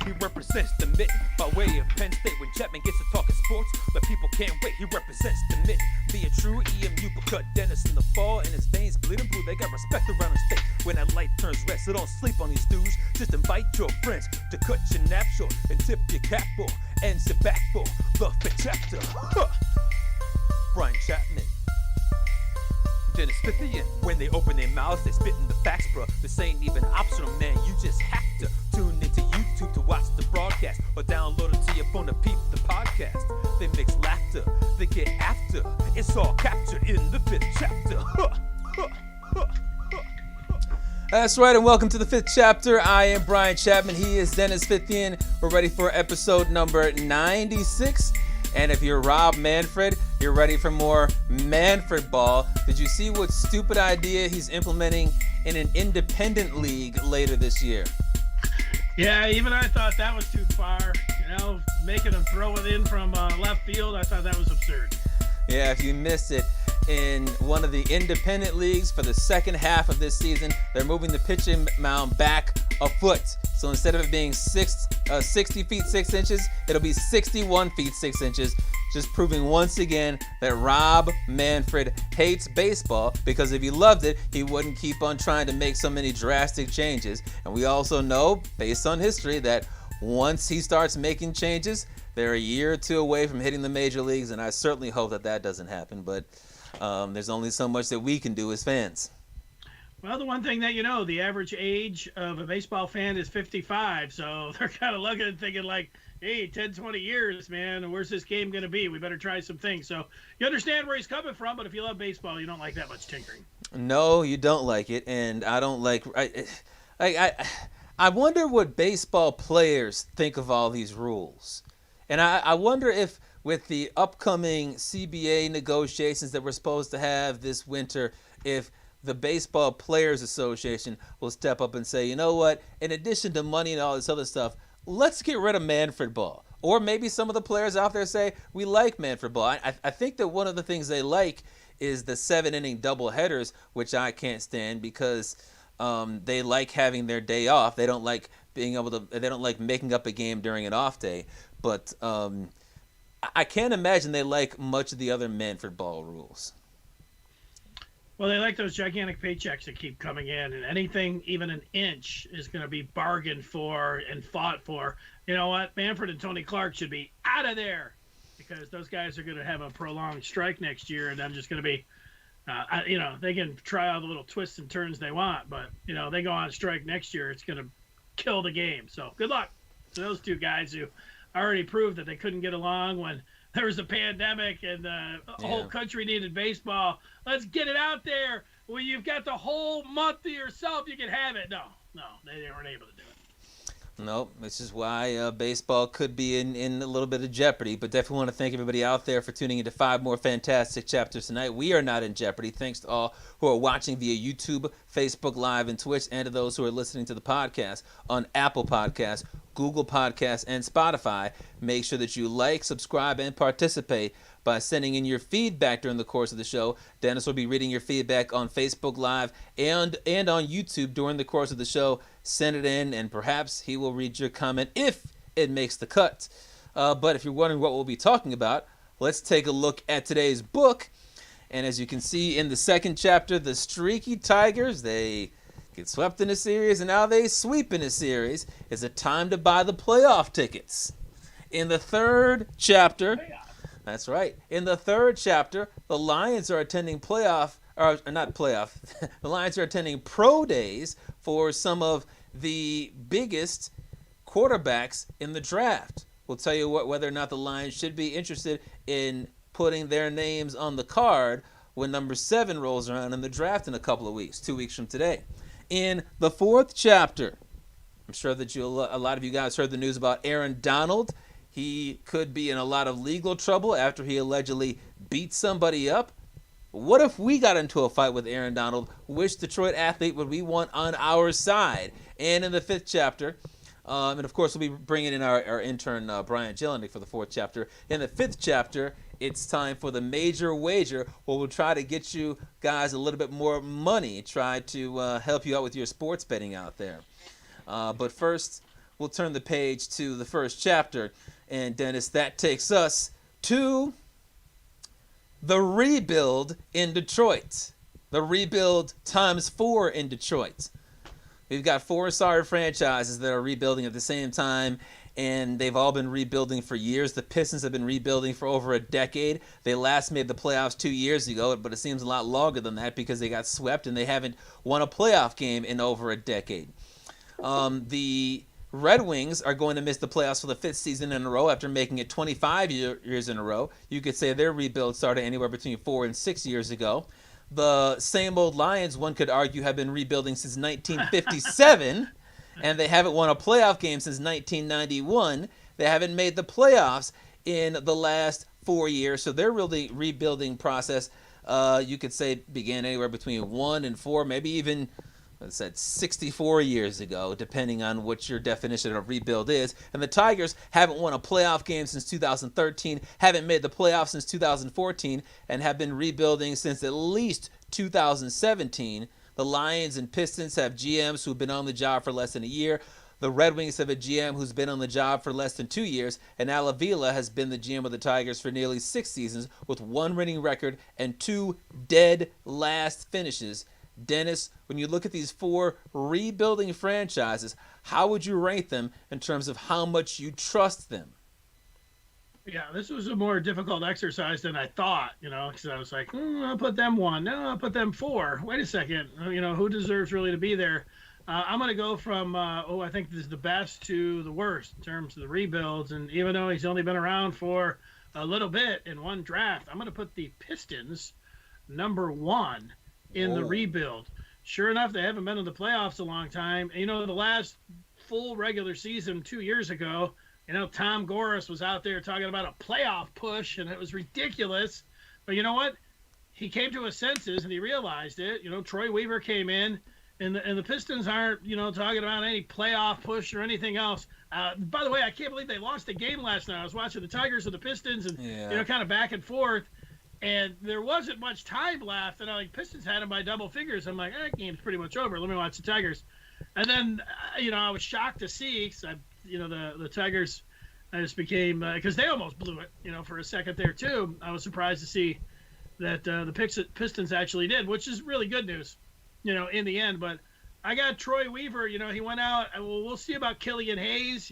he represents the mitten by way of Penn State. When Chapman gets to talking sports, the people can't wait, he represents the mitten. Be a true EMU, but cut Dennis in the fall, and his veins bleeding blue, they got respect around the state. When that light turns red, so don't sleep on these dudes, just invite your friends to cut your nap short and tip your cap for, and sit back for the Fith chapter. Brian Chapman, Dennis Fith. When they open their mouths, they spitting the facts, bro. This ain't even optional, man. You just have to tune into YouTube to watch the broadcast, or download it to your phone to peep the podcast. They mix laughter, they get after. It's all captured in the Fith chapter. That's right, and welcome to the Fith chapter. I am Brian Chapman. He is Dennis Fithian. We're ready for episode number 96. And if you're Rob Manfred, you're ready for more Manfred ball. Did you see what stupid idea he's implementing in an independent league later this year? Yeah, even I thought that was too far. You know, making him throw it in from left field, I thought that was absurd. Yeah, if you missed it, in one of the independent leagues for the second half of this season, they're moving the pitching mound back a foot. So instead of it being 60 feet 6 inches, it'll be 61 feet 6 inches, just proving once again that Rob Manfred hates baseball, because if he loved it, he wouldn't keep on trying to make so many drastic changes. And we also know, based on history, that once he starts making changes, they're a year or two away from hitting the major leagues, and I certainly hope that that doesn't happen. But there's only so much that we can do as fans. Well, the one thing that you know, the average age of a baseball fan is 55, so they're kind of looking and thinking like, hey, 10, 20 years, man, where's this game going to be? We better try some things. So you understand where he's coming from, but if you love baseball, you don't like that much tinkering. No, you don't like it, and I don't like... I wonder what baseball players think of all these rules. And I wonder if with the upcoming CBA negotiations that we're supposed to have this winter, if the Baseball Players Association will step up and say, you know what, in addition to money and all this other stuff, let's get rid of Manfred ball. Or maybe some of the players out there say, we like Manfred ball. I think that one of the things they like is the 7-inning doubleheaders, which I can't stand, because they like having their day off. They don't like being able to, they don't like making up a game during an off day. But I can't imagine they like much of the other Manfred ball rules. Well, they like those gigantic paychecks that keep coming in, and anything even an inch is going to be bargained for and fought for. You know what? Manfred and Tony Clark should be out of there, because those guys are going to have a prolonged strike next year, and I'm just going to be, they can try all the little twists and turns they want, but, they go on strike next year, it's going to kill the game. So good luck to those two guys who already proved that they couldn't get along when there was a pandemic and the whole country needed baseball. Let's get it out there. When you've got the whole month to yourself, you can have it. No, they weren't able to do it. No, this is why baseball could be in a little bit of jeopardy. But definitely want to thank everybody out there for tuning into 5 more fantastic chapters tonight. We are not in jeopardy. Thanks to all who are watching via YouTube, Facebook Live, and Twitch, and to those who are listening to the podcast on Apple Podcasts, Google Podcasts, and Spotify. Make sure that you like, subscribe, and participate by sending in your feedback during the course of the show. Dennis will be reading your feedback on Facebook Live and on YouTube during the course of the show. Send it in, and perhaps he will read your comment if it makes the cut. But if you're wondering what we'll be talking about, let's take a look at today's book. And as you can see in the second chapter, the Streaky Tigers, they get swept in a series, and now they sweep in a series. It's a time to buy the playoff tickets. In the third chapter, that's right. In the third chapter, the Lions are attending the Lions are attending pro days for some of the biggest quarterbacks in the draft. We'll tell you whether or not the Lions should be interested in putting their names on the card when number 7 rolls around in the draft in a couple of weeks, 2 weeks from today. In the fourth chapter, I'm sure that a lot of you guys heard the news about Aaron Donald. He could be in a lot of legal trouble after he allegedly beat somebody up. What if we got into a fight with Aaron Donald? Which Detroit athlete would we want on our side? And in the fifth chapter, and of course we'll be bringing in our intern Brian Jelinek for the fourth chapter. In the fifth chapter, it's time for the major wager, where we'll try to get you guys a little bit more money, try to help you out with your sports betting out there. But first, we'll turn the page to the first chapter. And Dennis, that takes us to the rebuild in Detroit. The rebuild times 4 in Detroit. We've got 4 sorry franchises that are rebuilding at the same time, and they've all been rebuilding for years. The Pistons have been rebuilding for over a decade. They last made the playoffs 2 years ago, but it seems a lot longer than that because they got swept and they haven't won a playoff game in over a decade. The Red Wings are going to miss the playoffs for the 5th season in a row after making it 25 years in a row. You could say their rebuild started anywhere between 4 and 6 years ago. The same old Lions, one could argue, have been rebuilding since 1957, and they haven't won a playoff game since 1991. They haven't made the playoffs in the last 4 years, so their really rebuilding process, you could say, began anywhere between 1 and 4, maybe even, let's say, 64 years ago, depending on what your definition of rebuild is. And the Tigers haven't won a playoff game since 2013, haven't made the playoffs since 2014, and have been rebuilding since at least 2017. The Lions and Pistons have GMs who've been on the job for less than a year. The Red Wings have a GM who's been on the job for less than 2 years, and Al Avila has been the GM of the Tigers for nearly 6 seasons with 1 winning record and 2 dead last finishes. Dennis, when you look at these 4 rebuilding franchises, how would you rank them in terms of how much you trust them? Yeah, this was a more difficult exercise than I thought, because I was like, I'll put them 1. No, I'll put them 4. Wait a second. Who deserves really to be there? I'm going to go from, I think this is the best to the worst in terms of the rebuilds. And even though he's only been around for a little bit in one draft, I'm going to put the Pistons number 1 in the rebuild. Sure enough, they haven't been in the playoffs a long time. And, the last full regular season 2 years ago, Tom Goris was out there talking about a playoff push, and it was ridiculous. But you know what? He came to his senses, and he realized it. Troy Weaver came in, and the Pistons aren't, talking about any playoff push or anything else. By the way, I can't believe they lost a game last night. I was watching the Tigers and the Pistons, and kind of back and forth. And there wasn't much time left, and Pistons had them by double figures. I'm like, that game's pretty much over. Let me watch the Tigers. And then, I was shocked to see, cause the Tigers just became, because they almost blew it, for a second there too. I was surprised to see that the Pistons actually did, which is really good news, in the end. But I got Troy Weaver, he went out. We'll see about Killian Hayes.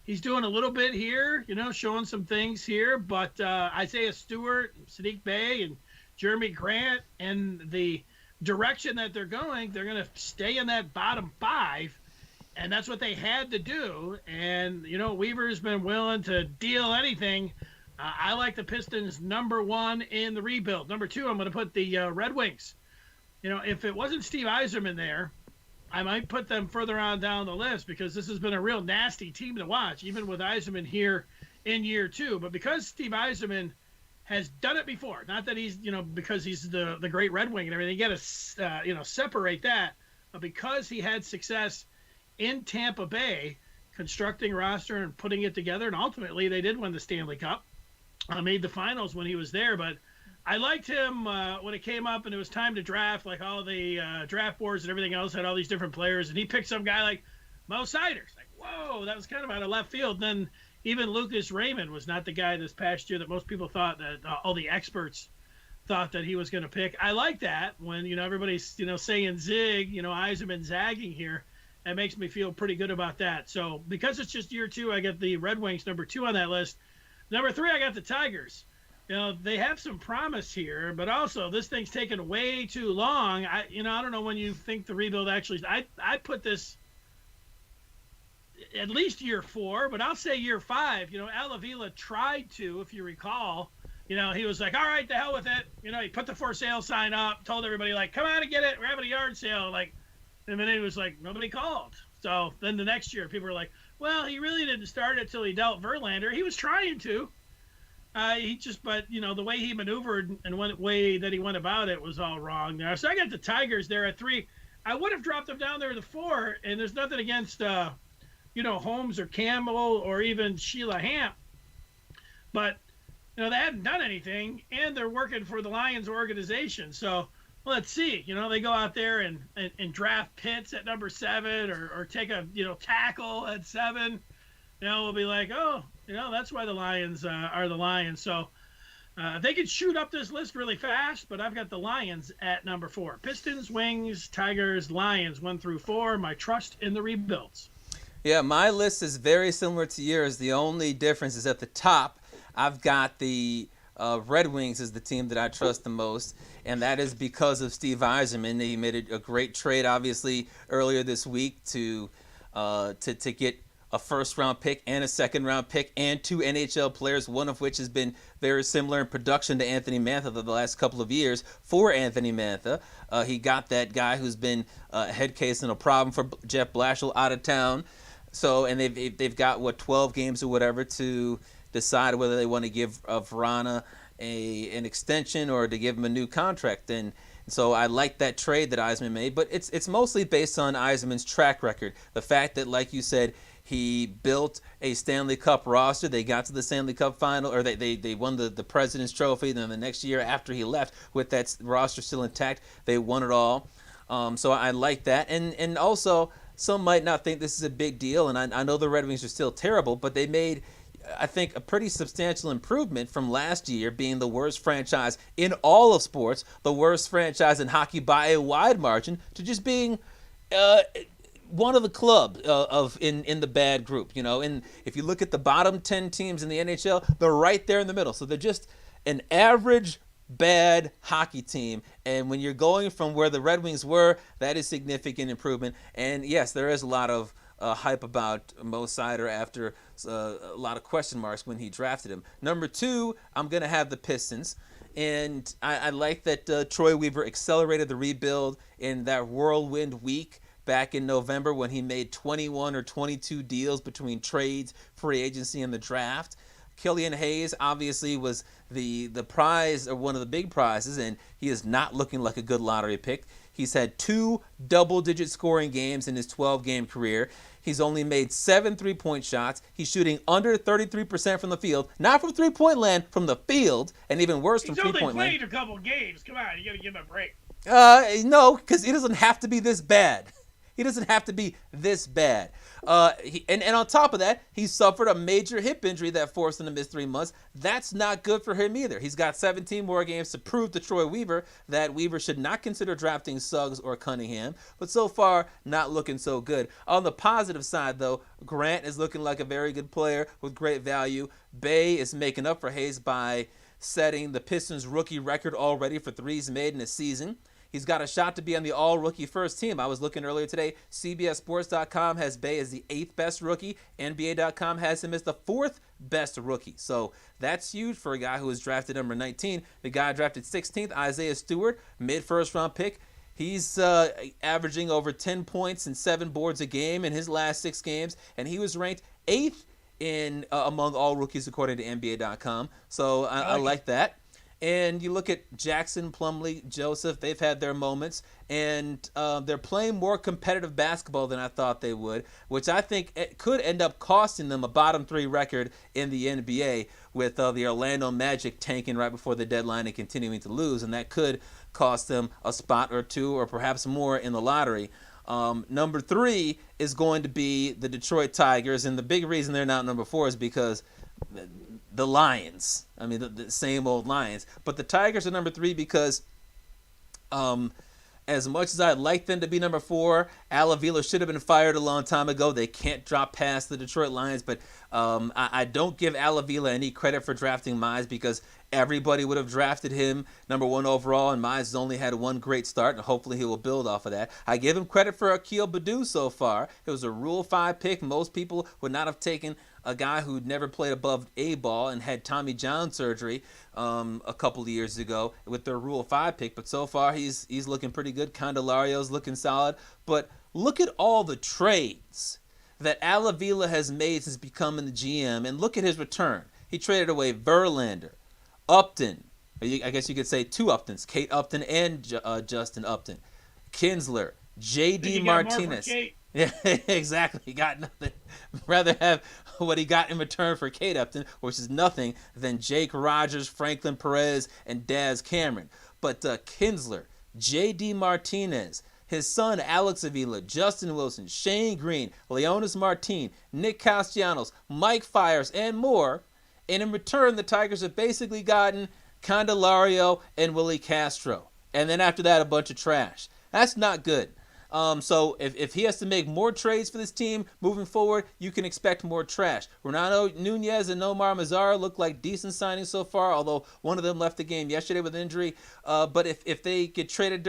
He's doing a little bit here, showing some things here. But Isaiah Stewart, Sadiq Bey, and Jeremy Grant, and the direction that they're going to stay in that bottom 5. And that's what they had to do. And, Weaver's been willing to deal anything. I like the Pistons number 1 in the rebuild. Number 2, I'm going to put the Red Wings. If it wasn't Steve Yzerman there, I might put them further on down the list because this has been a real nasty team to watch, even with Yzerman here in year 2. But because Steve Yzerman has done it before, not that he's, because he's the great Red Wing and everything, you got to, separate that. But because he had success in Tampa Bay, constructing a roster and putting it together, and ultimately they did win the Stanley Cup. Made the finals when he was there, but I liked him when it came up and it was time to draft, like all the draft boards and everything else had all these different players, and he picked some guy like Mo Siders. Like, whoa, that was kind of out of left field. Then even Lucas Raymond was not the guy this past year that most people thought that all the experts thought that he was going to pick. I like that when, everybody's, saying zig, Yzerman zagging here. That makes me feel pretty good about that. So because it's just year 2, I get the Red Wings number 2 on that list. Number 3, I got the Tigers. They have some promise here, but also this thing's taken way too long. I don't know when you think the rebuild actually. I put this at least year 4, but I'll say year 5. Al Avila tried to, if you recall. He was like, all right, the hell with it. He put the for sale sign up, told everybody like, come out and get it. We're having a yard sale. And then it was like, nobody called. So then the next year, people were like, well, he really didn't start it till he dealt Verlander. He was trying to. But the way he maneuvered and the way that he went about it was all wrong there. So I got the Tigers there at 3. I would have dropped them down there to 4, and there's nothing against, Holmes or Campbell or even Sheila Hamp. But, they hadn't done anything, and they're working for the Lions organization. So let's see. They go out there and draft Pitts at number 7 or take a tackle at 7. We'll be like, oh, that's why the Lions are the Lions. So they could shoot up this list really fast, but I've got the Lions at number 4. Pistons, Wings, Tigers, Lions 1 through 4. My trust in the rebuilds. Yeah, my list is very similar to yours. The only difference is at the top, I've got the Red Wings as the team that I trust the most, and that is because of Steve Yzerman. He made a great trade, obviously, earlier this week to get a first-round pick and a second-round pick and 2 NHL players, one of which has been very similar in production to Anthony Mantha the last couple of years. For Anthony Mantha, he got that guy who's been a head case and a problem for Jeff Blashill out of town. So, and they've got 12 games or whatever to decide whether they want to give Vrana an extension or to give him a new contract. And so I like that trade that Yzerman made, but it's mostly based on Yzerman's track record. The fact that, like you said, he built a Stanley Cup roster. They got to the Stanley Cup final, or they won the President's Trophy. Then the next year after he left, with that roster still intact, they won it all. So I like that. And also, some might not think this is a big deal, and I know the Red Wings are still terrible, but they made, I think, a pretty substantial improvement from last year being the worst franchise in all of sports, the worst franchise in hockey by a wide margin, to just being one of the club in the bad group. And if you look at the bottom 10 teams in the NHL, they're right there in the middle. So they're just an average bad hockey team, and when you're going from where the Red Wings were, that is significant improvement. And yes, there is a lot of hype about Mo Seider after a lot of question marks when he drafted him. Number 2, I'm going to have the Pistons, and I like that Troy Weaver accelerated the rebuild in that whirlwind week back in November when he made 21 or 22 deals between trades, free agency, and the draft. Killian Hayes obviously was the prize, or one of the big prizes, and he is not looking like a good lottery pick. He's had 2 double-digit scoring games in his 12-game career. He's only made 7 3-point shots. He's shooting under 33% from the field, not from three-point land, from the field, and even worse from three-point land. He's only played a couple games. Come on, you got to give him a break. No, because he doesn't have to be this bad. He doesn't have to be this bad. And on top of that, he suffered a major hip injury that forced him to miss 3 months. That's not good for him either. He's got 17 more games to prove to Troy Weaver that Weaver should not consider drafting Suggs or Cunningham. But so far, not looking so good. On the positive side, though, Grant is looking like a very good player with great value. Bay is making up for Hayes by setting the Pistons' rookie record already for threes made in a season. He's got a shot to be on the all-rookie first team. I was looking earlier today. CBSSports.com has Bay as the 8th best rookie. NBA.com has him as the 4th best rookie. So that's huge for a guy who was drafted number 19. The guy drafted 16th, Isaiah Stewart, mid-first-round pick. He's averaging over 10 points and 7 boards a game in his last 6 games, and he was ranked 8th among all rookies according to NBA.com. So I like that. And you look at Jackson, Plumlee, Joseph, they've had their moments, and they're playing more competitive basketball than I thought they would, which I think it could end up costing them a bottom 3 record in the NBA with the Orlando Magic tanking right before the deadline and continuing to lose, and that could cost them a spot or 2 or perhaps more in the lottery. Number 3 is going to be the Detroit Tigers, and the big reason they're not number 4 is because the Lions. I mean, the same old Lions. But the Tigers are number 3 because as much as I'd like them to be number 4, Al Avila should have been fired a long time ago. They can't drop past the Detroit Lions. But I don't give Al Avila any credit for drafting Mize because everybody would have drafted him number 1 overall, and Mize has only had 1 great start, and hopefully he will build off of that. I give him credit for Akil Baddoo so far. It was a Rule 5 pick. Most people would not have taken a guy who'd never played above A ball and had Tommy John surgery a couple of years ago with their Rule 5 pick. But so far, he's looking pretty good. Candelario's looking solid. But look at all the trades that Al Avila has made since becoming the GM, and look at his return. He traded away Verlander, Upton, I guess you could say 2 Uptons, Kate Upton and Justin Upton, Kinsler, J.D. Martinez. Yeah, exactly. He got nothing. Rather have what he got in return for Kate Upton, which is nothing, than Jake Rogers, Franklin Perez, and Daz Cameron. But Kinsler, J.D. Martinez, his son Alex Avila, Justin Wilson, Shane Green, Leonis Martin, Nick Castellanos, Mike Fiers, and more. And in return, the Tigers have basically gotten Candelario and Willie Castro. And then after that, a bunch of trash. That's not good. So if he has to make more trades for this team moving forward, you can expect more trash. Ronaldo Nunez and Nomar Mazara look like decent signings so far, although one of them left the game yesterday with an injury. But if they get traded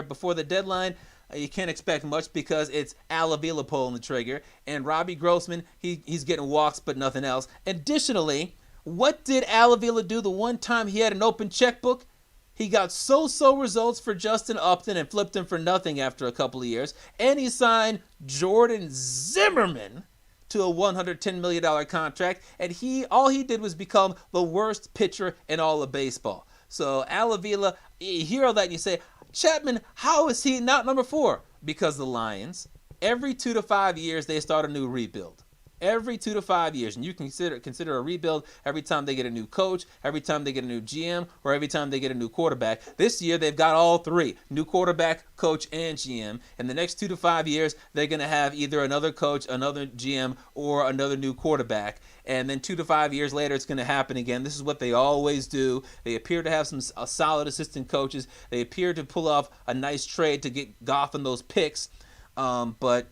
before the deadline, you can't expect much because it's Al Avila pulling the trigger. And Robbie Grossman, he's getting walks but nothing else. Additionally, what did Al Avila do the one time he had an open checkbook? He got so-so results for Justin Upton and flipped him for nothing after a couple of years. And he signed Jordan Zimmerman to a $110 million contract. And all he did was become the worst pitcher in all of baseball. So Al Avila, you hear all that and you say, Chapman, how is he not number 4? Because the Lions, every 2 to 5 years, they start a new rebuild. Every 2 to 5 years, and you can consider a rebuild every time they get a new coach, every time they get a new GM, or every time they get a new quarterback. This year, they've got all 3, new quarterback, coach, and GM. In the next 2 to 5 years, they're going to have either another coach, another GM, or another new quarterback. And then 2 to 5 years later, it's going to happen again. This is what they always do. They appear to have some solid assistant coaches. They appear to pull off a nice trade to get Goff and those picks, but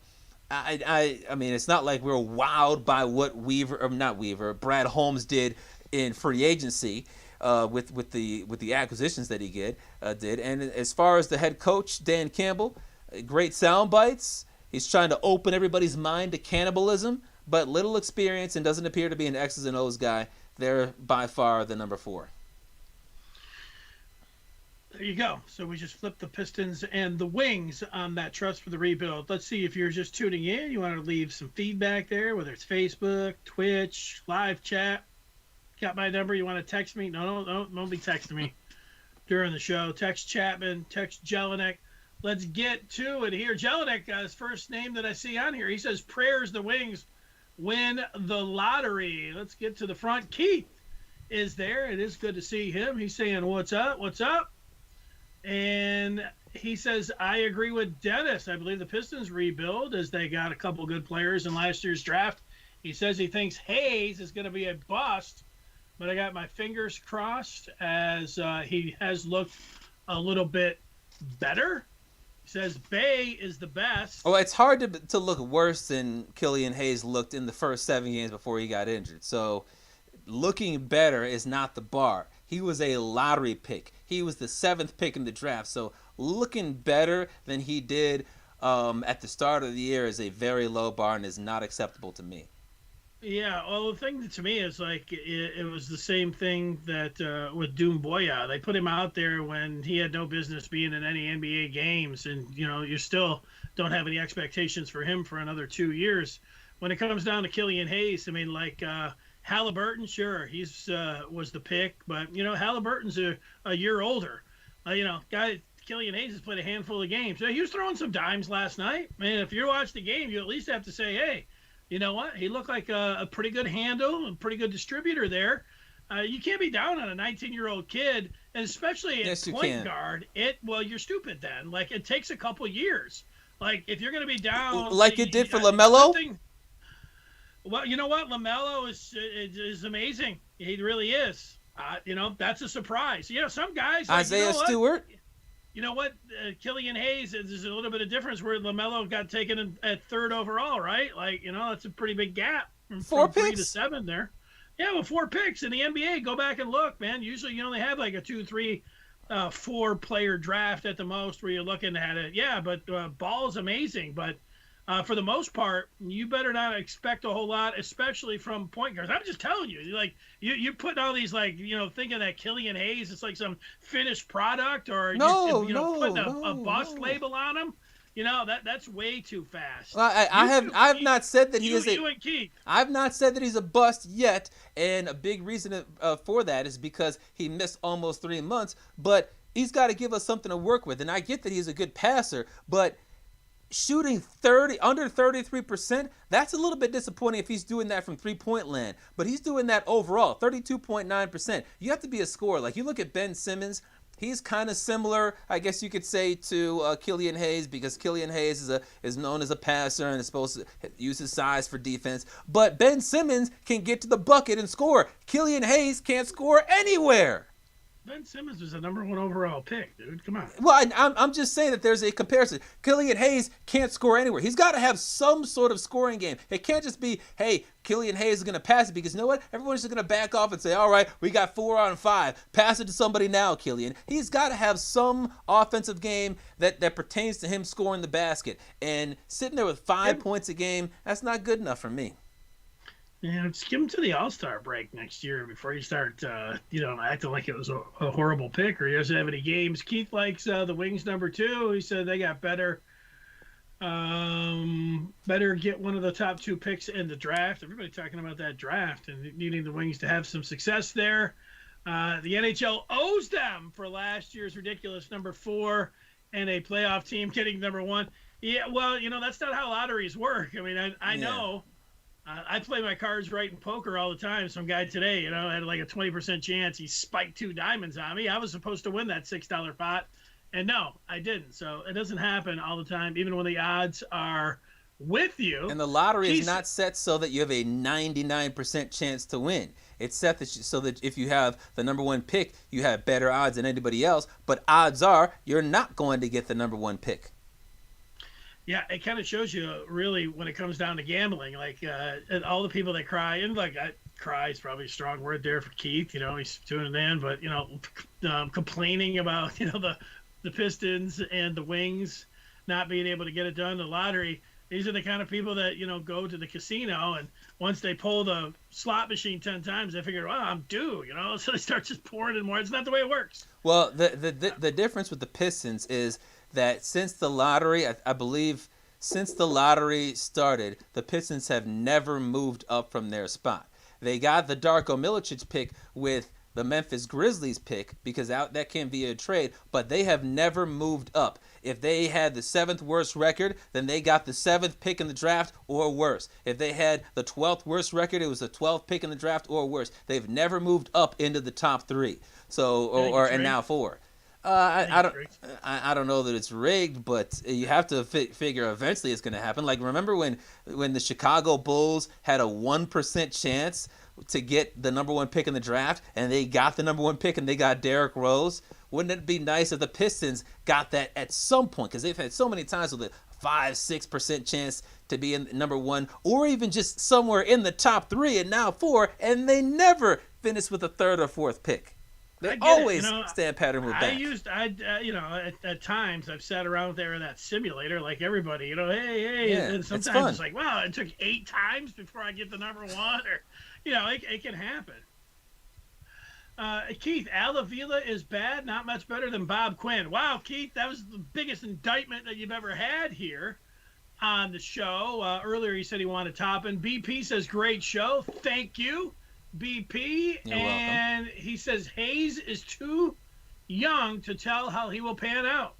I mean, it's not like we're wowed by what Brad Holmes did in free agency with the acquisitions that he did. And as far as the head coach, Dan Campbell, great sound bites. He's trying to open everybody's mind to cannibalism, but little experience and doesn't appear to be an X's and O's guy. They're by far the number 4. There you go. So we just flipped the Pistons and the Wings on that trust for the rebuild. Let's see if you're just tuning in. You want to leave some feedback there, whether it's Facebook, Twitch, live chat. Got my number. You want to text me? No, don't be texting me during the show. Text Chapman, text Jelinek. Let's get to it here. Jelinek, his first name that I see on here. He says, prayers the Wings win the lottery. Let's get to the front. Keith is there. It is good to see him. He's saying, what's up? What's up? And he says, I agree with Dennis. I believe the Pistons rebuild as they got a couple good players in last year's draft. He says he thinks Hayes is going to be a bust, but I got my fingers crossed as he has looked a little bit better. He says Bay is the best. Oh, it's hard to look worse than Killian Hayes looked in the first 7 games before he got injured. So looking better is not the bar. He was a lottery pick. He was the 7th pick in the draft. So looking better than he did at the start of the year is a very low bar and is not acceptable to me. Yeah, well, the thing to me is like it was the same thing that with Doom Boya. They put him out there when he had no business being in any NBA games, and you still don't have any expectations for him for another 2 years. When it comes down to Killian Hayes, I mean, like Halliburton, sure, he's was the pick, but Halliburton's a year older. Killian Hayes has played a handful of games. He was throwing some dimes last night. Man, if you watch the game, you at least have to say, hey, you know what? He looked like a pretty good handle, a pretty good distributor there. You can't be down on a 19-year-old kid, and especially at point guard. You're stupid then. Like, it takes a couple years. Like, if you're going to be down, like it did for LaMelo. Well, you know what? LaMelo is amazing. He really is. That's a surprise. Some guys. Like, Isaiah Stewart. You know what? Killian Hayes, there's a little bit of difference where LaMelo got taken at 3rd overall, right? Like, that's a pretty big gap from 3 to 7 there. Yeah, well, 4 picks in the NBA. Go back and look, man. Usually you only have like a 2, 3, 4 player draft at the most where you're looking at it. Yeah, but ball is amazing. But for the most part, you better not expect a whole lot, especially from point guards. I'm just telling you, like you put all these thinking that Killian Hayes is like some finished product or putting a bust label on him. That's way too fast. I have not said that he is you and Keith. I've not said that he's a bust yet, and a big reason for that is because he missed almost 3 months. But he's got to give us something to work with, and I get that he's a good passer, but shooting under 33%, that's a little bit disappointing if he's doing that from three-point land. But he's doing that overall, 32.9%. You have to be a scorer. Like, you look at Ben Simmons, He's kind of similar, I guess you could say, to Killian Hayes, because Killian Hayes is known as a passer and is supposed to use his size for defense. But Ben Simmons can get to the bucket and score. Killian Hayes can't score anywhere. Ben Simmons was a #1 overall pick, dude. Come on. Well, I'm just saying that there's a comparison. Killian Hayes can't score anywhere. He's got to have some sort of scoring game. It can't just be, hey, Killian Hayes is going to pass it, because you know what? Everyone's just going to back off and say, all right, we got 4 on 5. Pass it to somebody now, Killian. He's got to have some offensive game that pertains to him scoring the basket. And sitting there with 5 points a game, that's not good enough for me. Yeah, just give him to the All-Star break next year before you start, acting like it was a horrible pick or he doesn't have any games. Keith likes the Wings #2. He said they got better get one of the top 2 picks in the draft. Everybody talking about that draft and needing the Wings to have some success there. The NHL owes them for last year's ridiculous #4 and a playoff team getting #1. Yeah, well, that's not how lotteries work. I mean, I know. I play my cards right in poker all the time. Some guy today, had like a 20% chance. He spiked 2 diamonds on me. I was supposed to win that $6 pot, and no, I didn't. So it doesn't happen all the time, even when the odds are with you. And the lottery is not set so that you have a 99% chance to win. It's set so that if you have the #1 pick, you have better odds than anybody else. But odds are you're not going to get the #1 pick. Yeah, it kind of shows you really when it comes down to gambling, like all the people that cry, and like cry is probably a strong word there for Keith. He's tuning in, but complaining about the Pistons and the Wings not being able to get it done. The lottery. These are the kind of people that go to the casino, and once they pull the slot machine 10 times, they figure, well, I'm due. So they start just pouring in more. It's not the way it works. Well, the difference with the Pistons is that since the lottery, I believe, since the lottery started, the Pistons have never moved up from their spot. They got the Darko Milicic pick with the Memphis Grizzlies pick because that came via a trade, but they have never moved up. If they had the 7th worst record, then they got the 7th pick in the draft or worse. If they had the 12th worst record, it was the 12th pick in the draft or worse. They've never moved up into the top 3. So and now 4. I don't know that it's rigged, but you have to figure eventually it's going to happen. Like, remember when the Chicago Bulls had a 1% chance to get the #1 pick in the draft, and they got the #1 pick and they got Derrick Rose? Wouldn't it be nice if the Pistons got that at some point? Because they've had so many times with a 5-6% chance to be in #1, or even just somewhere in the top 3 and now 4, and they never finish with a 3rd or 4th pick. They always stand pat and move back. At times I've sat around there in that simulator like everybody, hey, yeah, and sometimes it's like, wow, it took 8 times before I get the #1, or, it can happen. Keith, Al Avila is bad, not much better than Bob Quinn. Wow, Keith, that was the biggest indictment that you've ever had here on the show. Earlier he said he wanted Toppin. BP says, great show. Thank you, BP. You're and welcome. He says Hayes is too young to tell how he will pan out.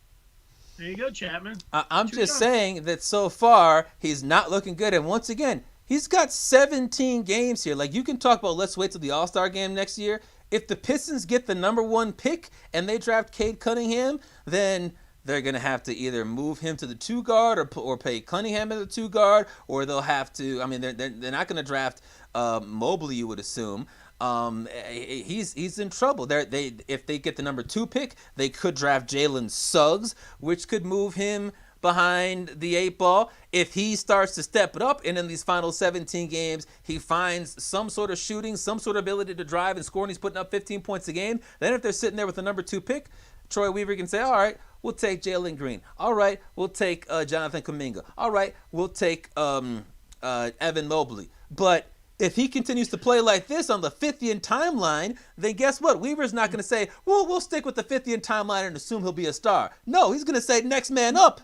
There you go, Chapman. I'm just saying that so far he's not looking good. And once again, he's got 17 games here. Like, you can talk about let's wait till the All-Star game next year. If the Pistons get the #1 pick and they draft Cade Cunningham, then they're going to have to either move him to the 2 guard or pay Cunningham as a 2 guard, or they'll have to, they're not going to draft Mobley, you would assume. He's in trouble. If they get the #2 pick, they could draft Jalen Suggs, which could move him behind the 8 ball. If he starts to step it up and in these final 17 games he finds some sort of shooting, some sort of ability to drive and score, and he's putting up 15 points a game, then if they're sitting there with the #2 pick, Troy Weaver can say, all right, we'll take Jalen Green. All right, we'll take Jonathan Kuminga. All right, we'll take Evan Mobley. But if he continues to play like this on the Fithian timeline, then guess what? Weaver's not going to say, well, we'll stick with the Fithian timeline and assume he'll be a star. No, he's going to say, next man up.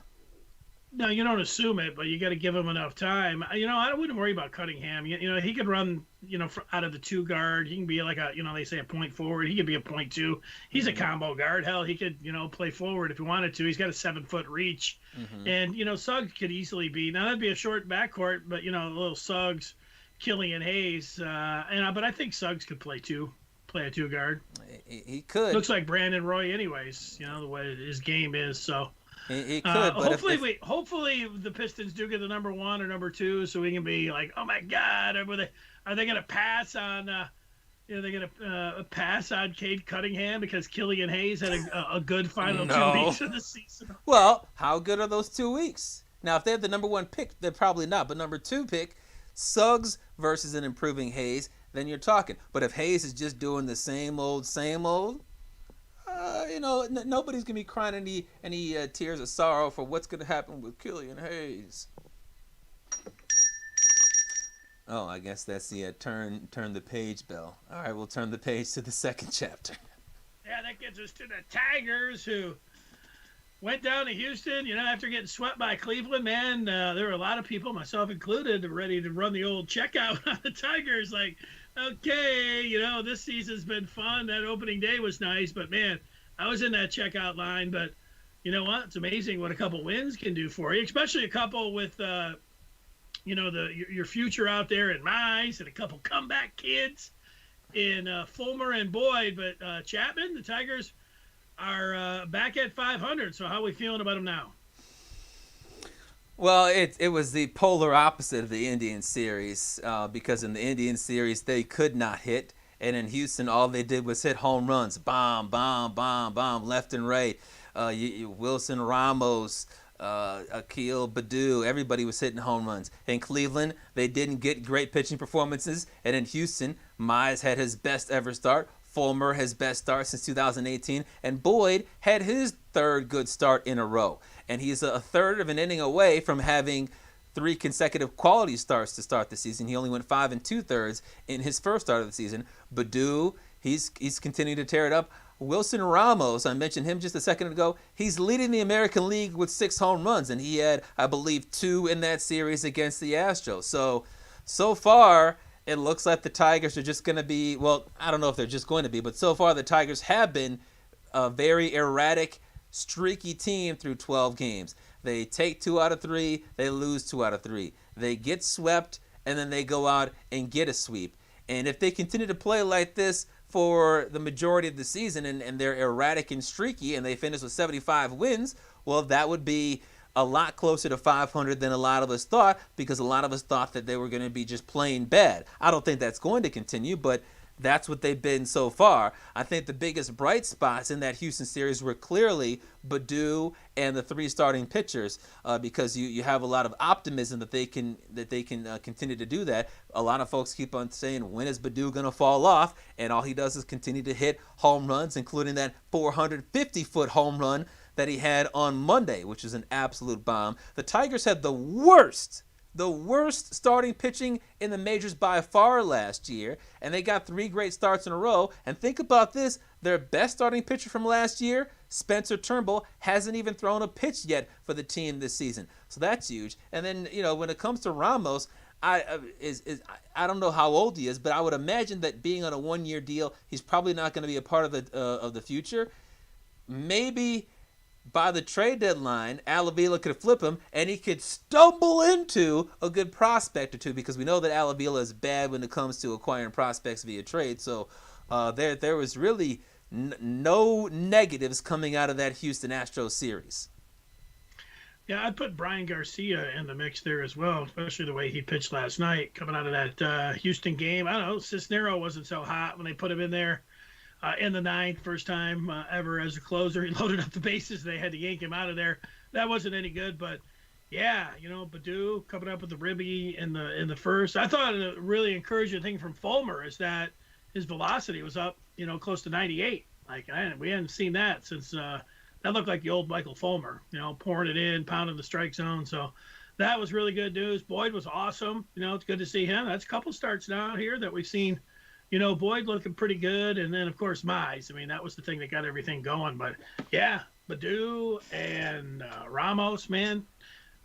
No, you don't assume it, but you got to give him enough time. I wouldn't worry about Cunningham. He could run, out of the 2 guard. He can be like they say a point forward. He could be a point 2. He's a combo guard. Hell, he could, play forward if he wanted to. He's got a 7-foot reach. Mm-hmm. And, Suggs could easily be. Now, that'd be a short backcourt, but, a little Suggs, Killian Hayes. But I think Suggs could play too. play a 2 guard. He could. Looks like Brandon Roy, anyways. The way his game is. So he could. But hopefully the Pistons do get the number 1 or number 2, so we can be like, oh my God, are they going to pass on? They're going to pass on Cade Cunningham because Killian Hayes had a good final 2 weeks of the season. Well, how good are those 2 weeks? Now, if they have the number 1 pick, they're probably not. But number 2 pick, Suggs versus an improving Hayes, then you're talking. But if Hayes is just doing the same old, nobody's gonna be crying any tears of sorrow for what's gonna happen with Killian Hayes. Oh, I guess that's the turn the page bell. All right, we'll turn the page to the second chapter. Yeah, that gets us to the Tigers, who went down to Houston, after getting swept by Cleveland. Man, there were a lot of people, myself included, ready to run the old checkout on the Tigers. Like, okay, this season's been fun. That opening day was nice, but man, I was in that checkout line. But you know what? It's amazing what a couple wins can do for you, especially a couple with, your future out there in Mize and a couple comeback kids in Fulmer and Boyd. But Chapman, the Tigers are back at 500. So how are we feeling about them now? Well, it was the polar opposite of the Indian series because in the Indian series they could not hit, and in Houston all they did was hit home runs, bomb, bomb, bomb, bomb, left and right. Wilson Ramos, Akil Baddoo, everybody was hitting home runs. In Cleveland, they didn't get great pitching performances, and in Houston, Mize had his best ever start. Fulmer, his best start since 2018, and Boyd had his third good start in a row. And he's a third of an inning away from having 3 consecutive quality starts to start the season. He only went 5 2/3 in his first start of the season. Baddoo, he's continuing to tear it up. Wilson Ramos, I mentioned him just a second ago. He's leading the American League with 6 home runs, and he had, I believe, 2 in that series against the Astros. So far, it looks like the Tigers are just going to be, well, I don't know if they're just going to be, but so far the Tigers have been a very erratic, streaky team through 12 games. They take 2 out of 3, they lose 2 out of 3. They get swept, and then they go out and get a sweep. And if they continue to play like this for the majority of the season and they're erratic and streaky and they finish with 75 wins, well, that would be a lot closer to 500 than a lot of us thought, because a lot of us thought that they were going to be just plain bad. I don't think that's going to continue, but that's what they've been so far. I think the biggest bright spots in that Houston series were clearly Baddoo and the 3 starting pitchers, because you have a lot of optimism that they can continue to do that. A lot of folks keep on saying, when is Baddoo going to fall off? And all he does is continue to hit home runs, including that 450-foot home run that he had on Monday, which is an absolute bomb. The Tigers had the worst starting pitching in the majors by far last year, and they got 3 great starts in a row. And think about this, their best starting pitcher from last year, Spencer Turnbull, hasn't even thrown a pitch yet for the team this season. So that's huge. And then, when it comes to Ramos, I don't know how old he is, but I would imagine that being on a 1-year deal, he's probably not going to be a part of the future. Maybe by the trade deadline, Alavila could flip him, and he could stumble into a good prospect or 2, because we know that Alavila is bad when it comes to acquiring prospects via trade. So there was really no negatives coming out of that Houston Astros series. Yeah, I'd put Brian Garcia in the mix there as well, especially the way he pitched last night coming out of that Houston game. I don't know, Cisnero wasn't so hot when they put him in there. In the 9th, first time ever as a closer. He loaded up the bases. They had to yank him out of there. That wasn't any good, but yeah, Baddoo coming up with the ribby in the first. I thought a really encouraging thing from Fulmer is that his velocity was up, close to 98. We hadn't seen that since that looked like the old Michael Fulmer, pouring it in, pounding the strike zone. So that was really good news. Boyd was awesome. It's good to see him. That's a couple starts now here that we've seen. Boyd looking pretty good, and then, of course, Mize. That was the thing that got everything going. But, yeah, Baddoo and Ramos, man.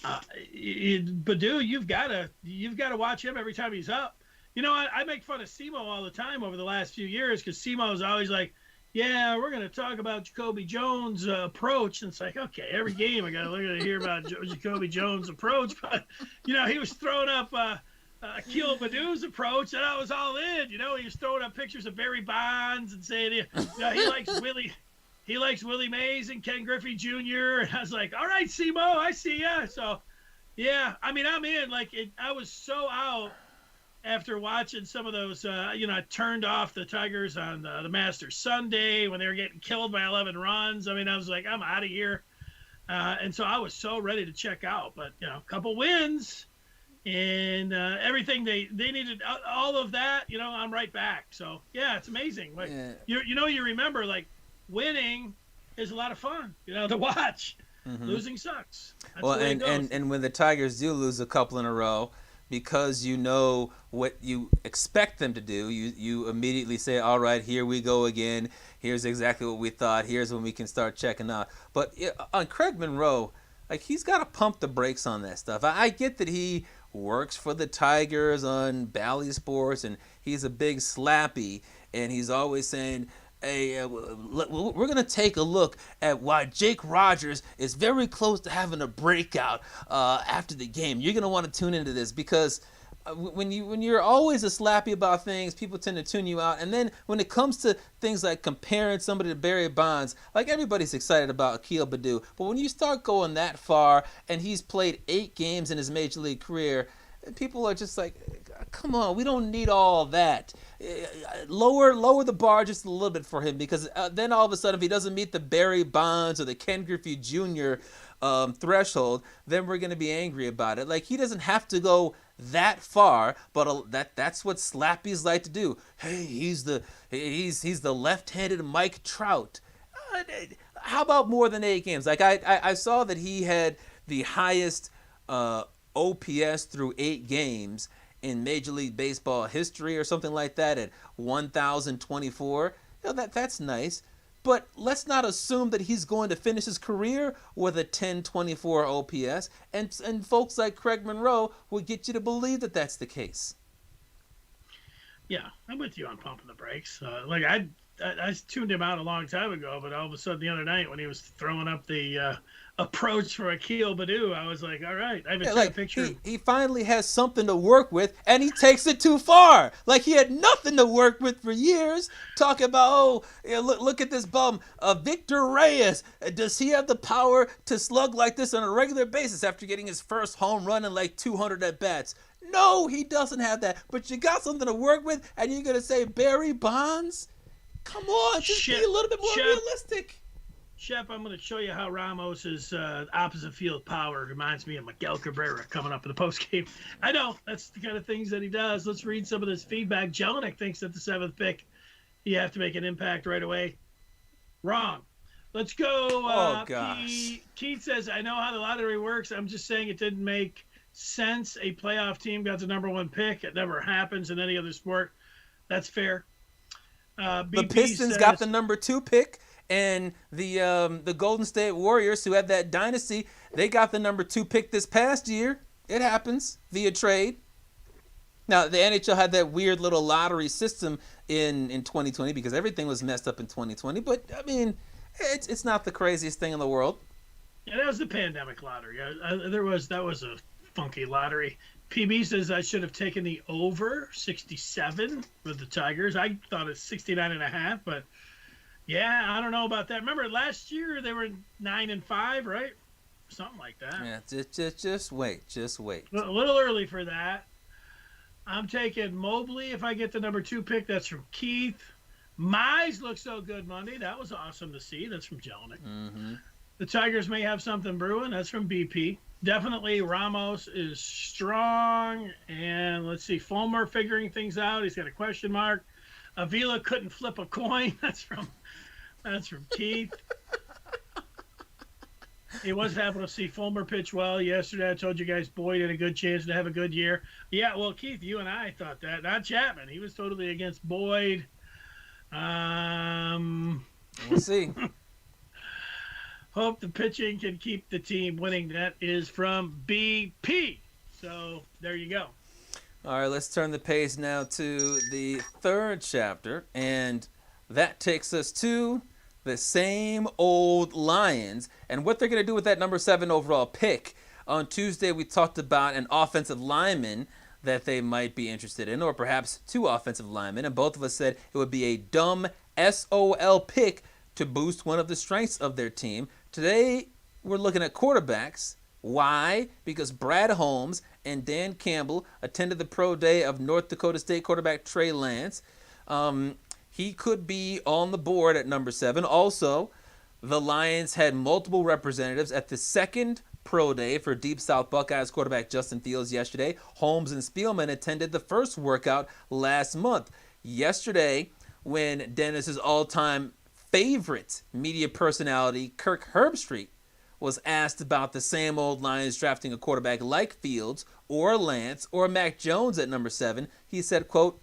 Baddoo, you've got to watch him every time he's up. I make fun of Simo all the time over the last few years, because Simo's always like, yeah, we're going to talk about Jacoby Jones' approach. And it's like, okay, every game I got to hear about Jacoby Jones' approach. But, he was throwing up Akil Badu's approach, and I was all in. He was throwing up pictures of Barry Bonds and saying, he likes Willie. He likes Willie Mays and Ken Griffey Jr. And I was like, all right, Simo, I see ya. So, yeah, I mean, I'm in. I was so out after watching some of those. I turned off the Tigers on the Masters Sunday when they were getting killed by 11 runs. I mean, I was like, I'm out of here. And so I was so ready to check out. But, a couple wins. And everything they needed, all of that, I'm right back. So, yeah, it's amazing. You remember, winning is a lot of fun, to watch. Mm-hmm. Losing sucks. That's well, and when the Tigers do lose a couple in a row, because you know what you expect them to do, you immediately say, all right, here we go again. Here's exactly what we thought. Here's when we can start checking out. But on Craig Monroe, he's got to pump the brakes on that stuff. I get that he works for the Tigers on Bally Sports, and he's a big slappy, and he's always saying, hey, we're going to take a look at why Jake Rogers is very close to having a breakout after the game. You're going to want to tune into this because when you're always a slappy about things, people tend to tune you out. And then when it comes to things like comparing somebody to Barry Bonds, everybody's excited about Akil Baddoo. But when you start going that far, and he's played 8 games in his major league career, people are just like, come on, we don't need all that. Lower the bar just a little bit for him, because then all of a sudden, if he doesn't meet the Barry Bonds or the Ken Griffey Jr. Threshold, then we're going to be angry about it. He doesn't have to go that far, but that's what slappies like to do. Hey, he's the left-handed Mike Trout. How about more than 8 games? I saw that he had the highest OPS through 8 games in Major League Baseball history or something like that at 1,024. That's nice. But let's not assume that he's going to finish his career with a 1024 OPS. And folks like Craig Monroe would get you to believe that that's the case. Yeah, I'm with you on pumping the brakes. I tuned him out a long time ago, but all of a sudden the other night when he was throwing up the approach for Akil Baddoo, I was like, all right. I haven't seen a picture. He finally has something to work with, and he takes it too far. He had nothing to work with for years. Talking about, look at this bum, Victor Reyes. Does he have the power to slug like this on a regular basis after getting his first home run in 200 at-bats? No, he doesn't have that. But you got something to work with, and you're going to say Barry Bonds? Come on, just be a little bit more realistic. Shep, I'm going to show you how Ramos's opposite field power reminds me of Miguel Cabrera coming up in the postgame. I know, that's the kind of things that he does. Let's read some of this feedback. Jelinek thinks at the 7th pick, you have to make an impact right away. Wrong. Let's go. Oh, gosh. Keith says, I know how the lottery works. I'm just saying it didn't make sense. A playoff team got the number 1 pick. It never happens in any other sport. That's fair. The Pistons got the number 2 pick, and the Golden State Warriors, who had that dynasty, they got the number 2 pick this past year. It happens via trade. Now, the NHL had that weird little lottery system in 2020 because everything was messed up in 2020. But, I mean, it's not the craziest thing in the world. Yeah, that was the pandemic lottery. That was a funky lottery. PB says I should have taken the over 67 with the Tigers. I thought it's 69.5, but yeah, I don't know about that. Remember last year they were 9-5, right? Something like that. Yeah, just wait. A little early for that. I'm taking Mobley if I get the number 2 pick. That's from Keith. Mize looked so good Monday. That was awesome to see. That's from Jelinek. Mm-hmm. The Tigers may have something brewing. That's from BP. Definitely Ramos is strong. And let's see, Fulmer figuring things out. He's got a question mark. Avila couldn't flip a coin. That's from Keith. He was happy to see Fulmer pitch well yesterday. I told you guys Boyd had a good chance to have a good year. Yeah, well, Keith, you and I thought that. Not Chapman. He was totally against Boyd. We'll see. Hope the pitching can keep the team winning. That is from BP. So there you go. All right, let's turn the page now to the 3rd chapter. And that takes us to the same old Lions and what they're going to do with that number 7 overall pick. On Tuesday, we talked about an offensive lineman that they might be interested in, or perhaps 2 offensive linemen, and both of us said it would be a dumb SOL pick to boost one of the strengths of their team. Today, we're looking at quarterbacks. Why? Because Brad Holmes and Dan Campbell attended the pro day of North Dakota State quarterback Trey Lance. He could be on the board at number 7. Also, the Lions had multiple representatives at the second pro day for Deep South Buckeyes quarterback Justin Fields yesterday. Holmes and Spielman attended the first workout last month. Yesterday, when Dennis's all-time favorite media personality, Kirk Herbstreit, was asked about the same old Lions drafting a quarterback like Fields or Lance or Mac Jones at number 7, he said, quote,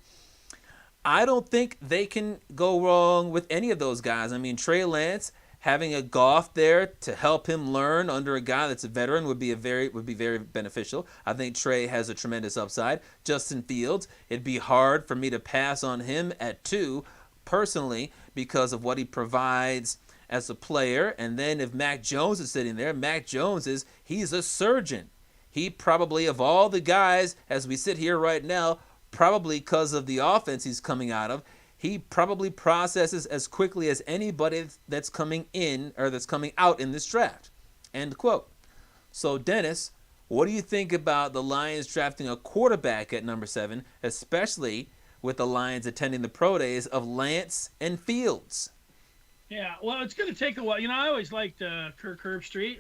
I don't think they can go wrong with any of those guys. I mean, Trey Lance, having a Goff there to help him learn under a guy that's a veteran would be very beneficial. I think Trey has a tremendous upside. Justin Fields, it'd be hard for me to pass on him at 2 personally because of what he provides as a player. And then if Mac Jones is sitting there, Mac Jones he's a surgeon. He probably, of all the guys as we sit here right now, probably because of the offense he's coming out of, he probably processes as quickly as anybody that's coming in or that's coming out in this draft. End quote. So, Dennis, what do you think about the Lions drafting a quarterback at number 7, especially with the Lions attending the pro days of Lance and Fields? Yeah, well, it's going to take a while. I always liked Kirk Herbstreit,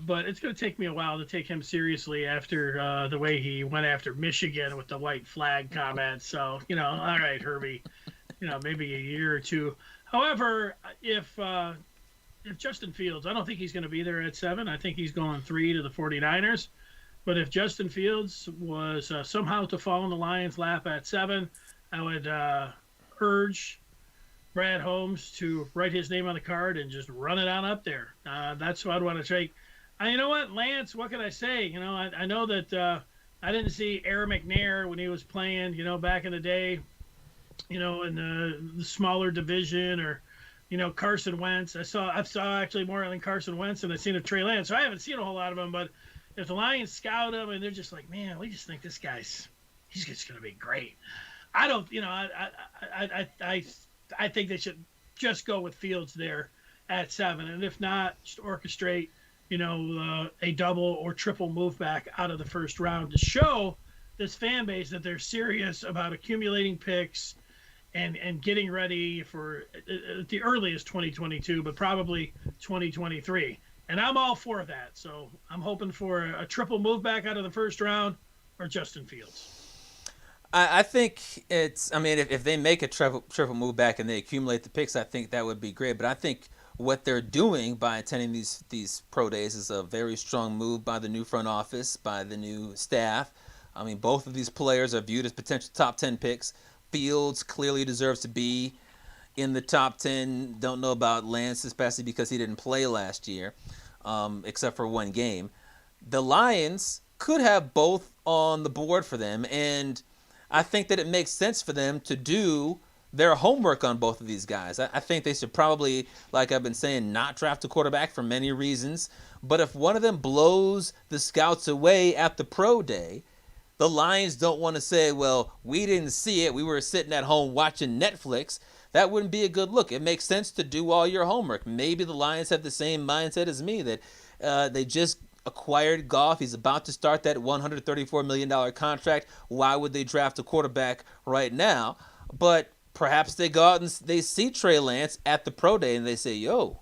but it's going to take me a while to take him seriously after the way he went after Michigan with the white flag comments. So, all right, Herbie, maybe a year or 2. However, if Justin Fields, I don't think he's going to be there at 7. I think he's going 3 to the 49ers. But if Justin Fields was somehow to fall in the Lions' lap at 7, I would urge Brad Holmes to write his name on the card and just run it on up there. That's what I'd want to take. You know what, Lance, what can I say? I know that I didn't see Aaron McNair when he was playing, back in the day, in the smaller division, or, Carson Wentz. I saw actually more than Carson Wentz than I've seen of Trey Lance. So I haven't seen a whole lot of him, but if the Lions scout him and they're just like, man, we just think he's just going to be great. I don't, I think they should just go with Fields there at 7, and if not, just orchestrate, a double or triple move back out of the first round to show this fan base that they're serious about accumulating picks and getting ready for at the earliest 2022, but probably 2023. And I'm all for that. So I'm hoping for a triple move back out of the first round or Justin Fields. I think if they make a triple move back and they accumulate the picks, I think that would be great. But I think what they're doing by attending these pro days is a very strong move by the new front office, by the new staff. I mean, both of these players are viewed as potential top 10 picks. Fields clearly deserves to be in the top 10. Don't know about Lance, especially because he didn't play last year, except for one game. The Lions could have both on the board for them, and I think that it makes sense for them to do their homework on both of these guys. I think they should probably, like I've been saying, not draft a quarterback for many reasons. But if one of them blows the scouts away at the pro day, the Lions don't want to say, well, we didn't see it. We were sitting at home watching Netflix. That wouldn't be a good look. It makes sense to do all your homework. Maybe the Lions have the same mindset as me, that they just acquired Goff. He's about to start that $134 million contract. Why would they draft a quarterback right now? But perhaps they go out and they see Trey Lance at the pro day and they say, yo,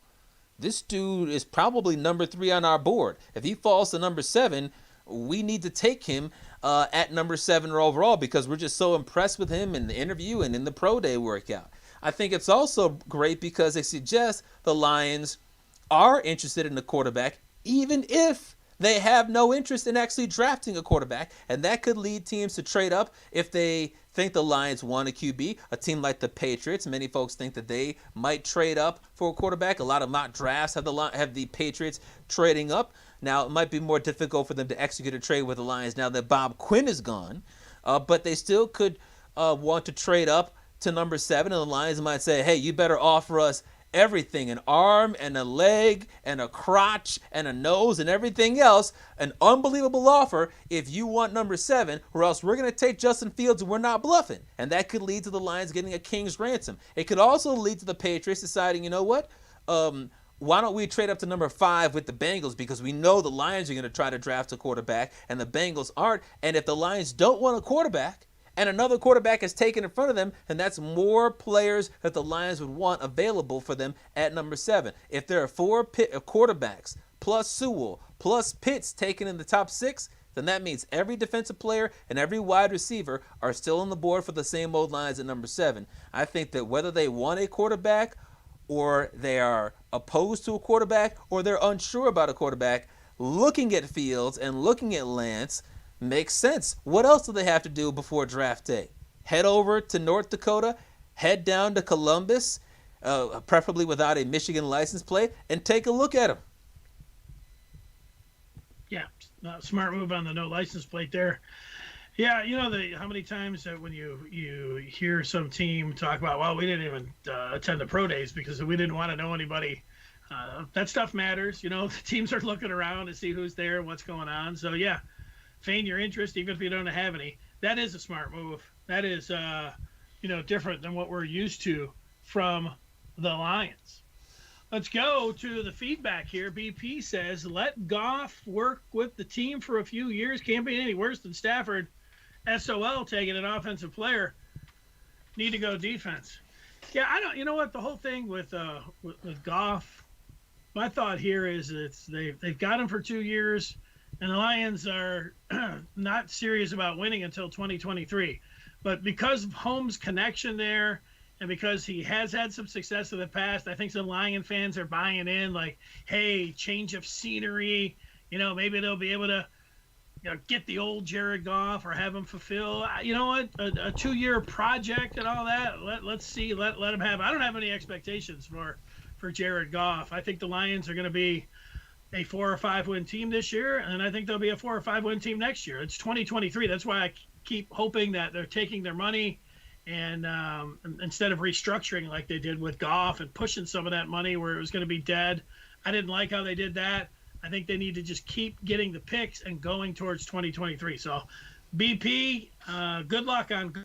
this dude is probably number 3 on our board. If he falls to number 7, we need to take him at number 7 overall because we're just so impressed with him in the interview and in the pro day workout. I think it's also great because it suggests the Lions are interested in the quarterback, even if they have no interest in actually drafting a quarterback, and that could lead teams to trade up if they think the Lions want a QB. A team like the Patriots, many folks think that they might trade up for a quarterback. A lot of mock drafts have the Patriots trading up. Now, it might be more difficult for them to execute a trade with the Lions now that Bob Quinn is gone, but they still could want to trade up to number 7, and the Lions might say, hey, you better offer us everything, an arm and a leg and a crotch and a nose and everything else, an unbelievable offer if you want number 7, or else we're going to take Justin Fields and we're not bluffing. And that could lead to the Lions getting a king's ransom. It could also lead to the Patriots deciding, you know what, why don't we trade up to number 5 with the Bengals, because we know the Lions are going to try to draft a quarterback and the Bengals aren't. And if the Lions don't want a quarterback and another quarterback is taken in front of them, then that's more players that the Lions would want available for them at number 7. If there are 4 quarterbacks plus Sewell plus Pitts taken in the top 6, then that means every defensive player and every wide receiver are still on the board for the same old Lions at number 7. I think that whether they want a quarterback or they are opposed to a quarterback or they're unsure about a quarterback, looking at Fields and looking at Lance makes sense. What else do they have to do before draft day? Head over to North Dakota, head down to Columbus, preferably without a Michigan license plate, and take a look at them. Yeah, smart move on the no license plate there. Yeah, you know how many times that when you hear some team talk about, well, we didn't even attend the pro days because we didn't want to know anybody. That stuff matters. You know, the teams are looking around to see who's there and what's going on. So, yeah, feign your interest even if you don't have any. That is a smart move. That is, different than what we're used to from the Lions. Let's go to the feedback here. BP says, let Goff work with the team for a few years. Can't be any worse than Stafford. SOL taking an offensive player. Need to go defense. Yeah, I don't. You know what? The whole thing with Goff, my thought here is they've got him for 2 years, and the Lions are not serious about winning until 2023. But because of Holmes' connection there, and because he has had some success in the past, I think some Lion fans are buying in. Like, hey, change of scenery. You know, maybe they'll be able to, get the old Jared Goff or have him fulfill, a 2-year project and all that. Let's see. Let him have. I don't have any expectations for Jared Goff. I think the Lions are going to be a 4 or 5 win team this year, and I think they'll be a 4 or 5 win team next year. It's 2023. That's why I keep hoping that they're taking their money and instead of restructuring like they did with Goff and pushing some of that money where it was going to be dead. I didn't like how they did that. I think they need to just keep getting the picks and going towards 2023. So, BP, good luck on.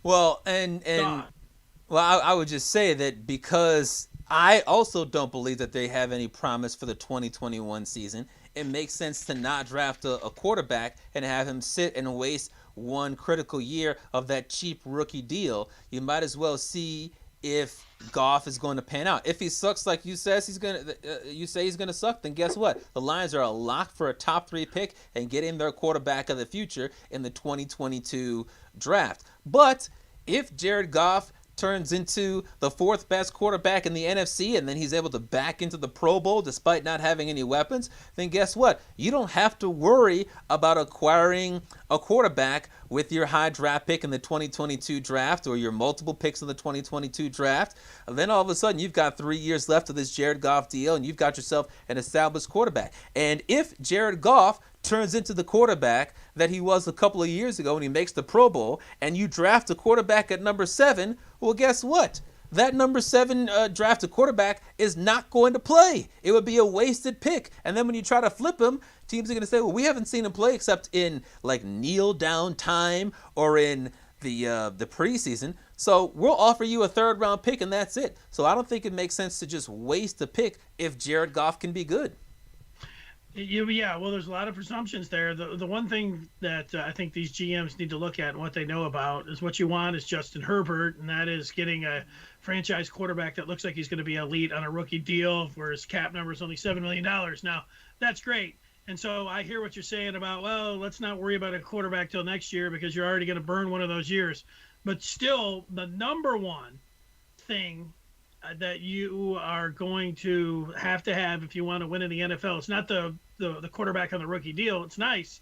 Well, I would just say that because I also don't believe that they have any promise for the 2021 season, it makes sense to not draft a quarterback and have him sit and waste one critical year of that cheap rookie deal. You might as well see if Goff is going to pan out. If he sucks like you say he's going to suck, then guess what? The Lions are a lock for a top 3 pick and getting their quarterback of the future in the 2022 draft. But if Jared Goff turns into the 4th best quarterback in the NFC and then he's able to back into the Pro Bowl despite not having any weapons, then guess what? You don't have to worry about acquiring a quarterback with your high draft pick in the 2022 draft or your multiple picks in the 2022 draft. And then all of a sudden you've got 3 years left of this Jared Goff deal and you've got yourself an established quarterback. And if Jared Goff turns into the quarterback that he was a couple of years ago when he makes the Pro Bowl, and you draft a quarterback at number 7, well, guess what? That number 7 drafted quarterback is not going to play. It would be a wasted pick. And then when you try to flip him, teams are going to say, well, we haven't seen him play except in like kneel down time or in the preseason. So we'll offer you a 3rd round pick and that's it. So I don't think it makes sense to just waste a pick if Jared Goff can be good. Yeah, well, there's a lot of presumptions there. The one thing that I think these GMs need to look at and what they know about is what you want is Justin Herbert, and that is getting a franchise quarterback that looks like he's going to be elite on a rookie deal where his cap number is only $7 million. Now, that's great. And so I hear what you're saying about, well, let's not worry about a quarterback till next year because you're already going to burn one of those years. But still, the number one thing that you are going to have if you want to win in the NFL. It's not the quarterback on the rookie deal. It's nice.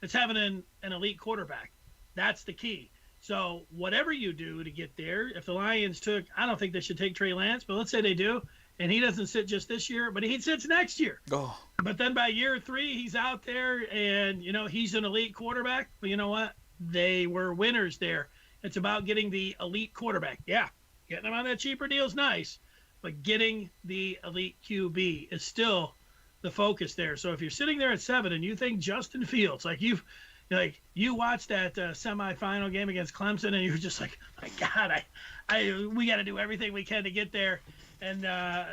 It's having an elite quarterback. That's the key. So whatever you do to get there, if the Lions I don't think they should take Trey Lance, but let's say they do, and he doesn't sit just this year, but he sits next year. Oh. But then by year 3, he's out there and, he's an elite quarterback. But you know what? They were winners there. It's about getting the elite quarterback. Yeah. Getting them on that cheaper deal is nice, but getting the elite QB is still the focus there. So if you're sitting there at 7 and you think Justin Fields, you watched that semifinal game against Clemson and you were just like, my God, we got to do everything we can to get there. And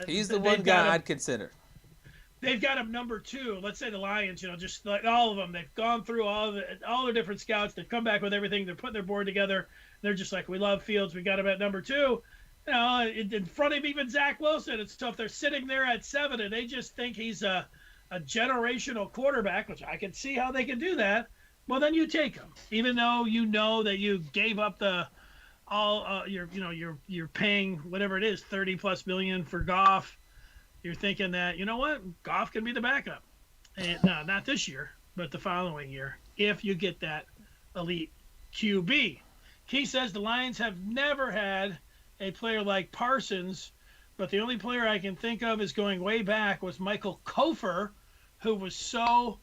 he's the one guy I'd consider. They've got him number 2. Let's say the Lions, just like all of them, they've gone through all their different scouts. They've come back with everything. They're putting their board together. They're just like, we love Fields. We got him at number 2. In front of even Zach Wilson. And so if they're sitting there at 7 and they just think he's a generational quarterback, which I can see how they can do that, well, then you take him, even though you know that you gave up you're paying whatever it is, $30+ million for Goff. You're thinking that, you know what, Goff can be the backup. And no, not this year, but the following year, if you get that elite QB. Keith says the Lions have never had a player like Parsons, but the only player I can think of is going way back was Michael Kofer, who was so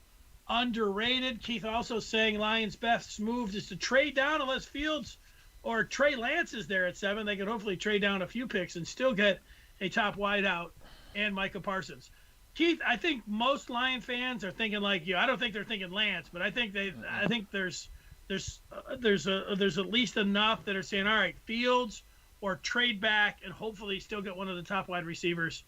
underrated. Keith also saying Lions' best move is to trade down unless Fields or Trey Lance is there at 7. They could hopefully trade down a few picks and still get a top wideout and Micah Parsons. Keith, I think most Lion fans are thinking like you. I don't think they're thinking Lance, but I think there's at least enough that are saying, all right, Fields or trade back and hopefully still get one of the top wide receivers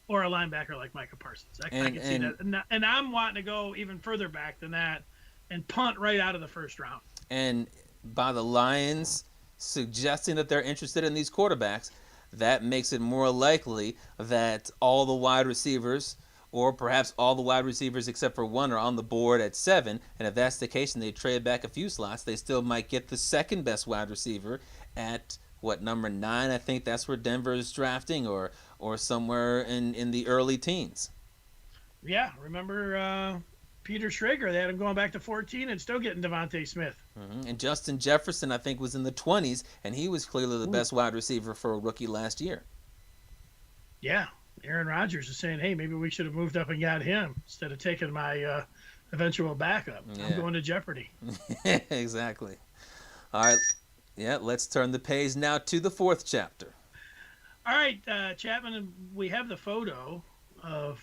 or a linebacker like Micah Parsons. I can see that. And I'm wanting to go even further back than that and punt right out of the first round. And by the Lions suggesting that they're interested in these quarterbacks, that makes it more likely that all the wide receivers, or perhaps all the wide receivers except for one, are on the board at 7. And if that's the case and they trade back a few slots, they still might get the second best wide receiver at number 9? I think that's where Denver is drafting, or somewhere in the early teens. Yeah, remember Peter Schrager? They had him going back to 14 and still getting Devontae Smith. Mm-hmm. And Justin Jefferson, I think, was in the 20s, and he was clearly the best wide receiver for a rookie last year. Yeah, Aaron Rodgers is saying, hey, maybe we should have moved up and got him instead of taking my eventual backup. Yeah. I'm going to Jeopardy. Exactly. All right. Yeah, let's turn the page now to the 4th chapter. All right, Chapman, we have the photo of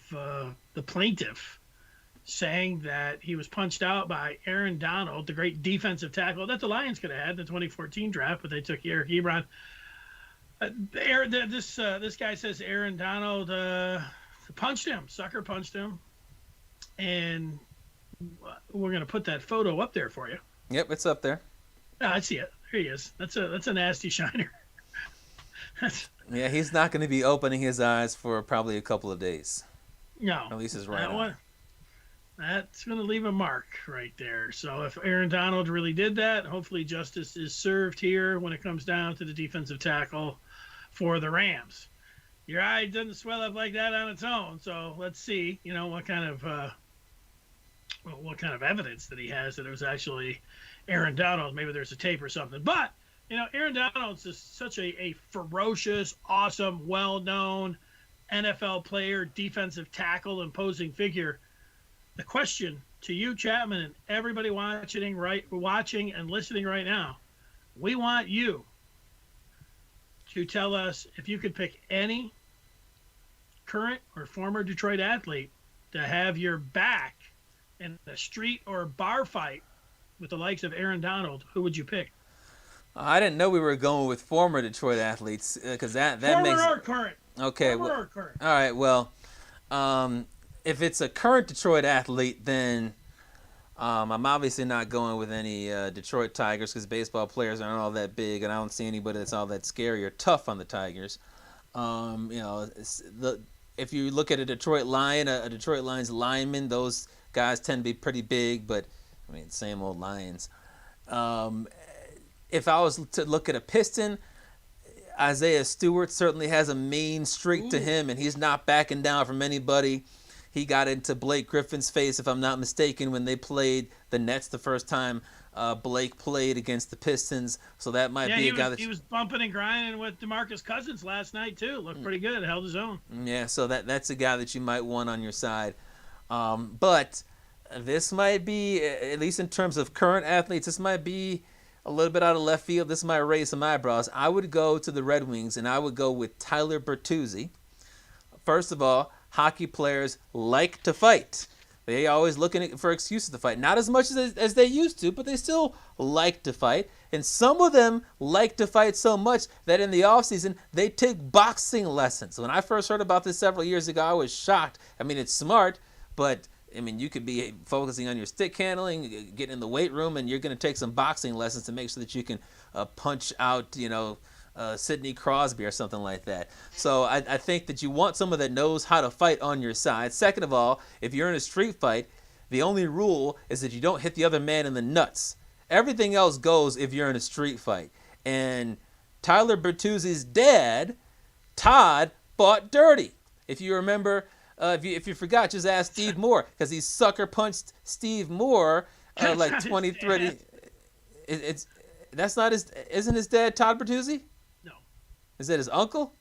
the plaintiff saying that he was punched out by Aaron Donald, the great defensive tackle that the Lions could have had in the 2014 draft, but they took Eric Ebron. This guy says Aaron Donald sucker punched him, and we're going to put that photo up there for you. Yep, it's up there. Oh, I see it. Here he is. That's a nasty shiner. Yeah, he's not going to be opening his eyes for probably a couple of days. No. At least his right eye. That's going to leave a mark right there. So if Aaron Donald really did that, hopefully justice is served here when it comes down to the defensive tackle for the Rams. Your eye doesn't swell up like that on its own. So let's see, what kind of evidence that he has that it was actually Aaron Donald. Maybe there's a tape or something. But, Aaron Donald's just such a ferocious, awesome, well-known NFL player, defensive tackle, imposing figure. The question to you, Chapman, and everybody watching and listening right now, we want you to tell us if you could pick any current or former Detroit athlete to have your back in a street or bar fight with the likes of Aaron Donald, who would you pick? I didn't know we were going with former Detroit athletes because that former makes or current. Okay, former or current. All right. Well, if it's a current Detroit athlete, then I'm obviously not going with any Detroit Tigers because baseball players aren't all that big, and I don't see anybody that's all that scary or tough on the Tigers. If you look at a Detroit Lion, a Detroit Lions lineman, those guys tend to be pretty big, but I mean, same old Lions. If I was to look at a Piston, Isaiah Stewart certainly has a mean streak to him, and he's not backing down from anybody. He got into Blake Griffin's face, if I'm not mistaken, when they played the Nets the first time Blake played against the Pistons. So that might be a guy that... he was bumping and grinding with DeMarcus Cousins last night, too. Looked pretty good. Held his own. Yeah, so that's a guy that you might want on your side. But this might be, at least in terms of current athletes, this might be a little bit out of left field. This might raise some eyebrows. I would go to the Red Wings, and I would go with Tyler Bertuzzi. First of all, hockey players like to fight. They always looking for excuses to fight. Not as much as they used to, but they still like to fight. And some of them like to fight so much that in the offseason, they take boxing lessons. When I first heard about this several years ago, I was shocked. I mean, it's smart, but I mean, you could be focusing on your stick handling, getting in the weight room, and you're going to take some boxing lessons to make sure that you can punch out, Sidney Crosby or something like that. So I think that you want someone that knows how to fight on your side. Second of all, if you're in a street fight, the only rule is that you don't hit the other man in the nuts. Everything else goes if you're in a street fight. And Tyler Bertuzzi's dad, Todd, fought dirty. If you remember, if you forgot, just ask Steve Moore, because he sucker punched Steve Moore like 20, It's that's not his. Isn't his dad Todd Bertuzzi? No. Is that his uncle?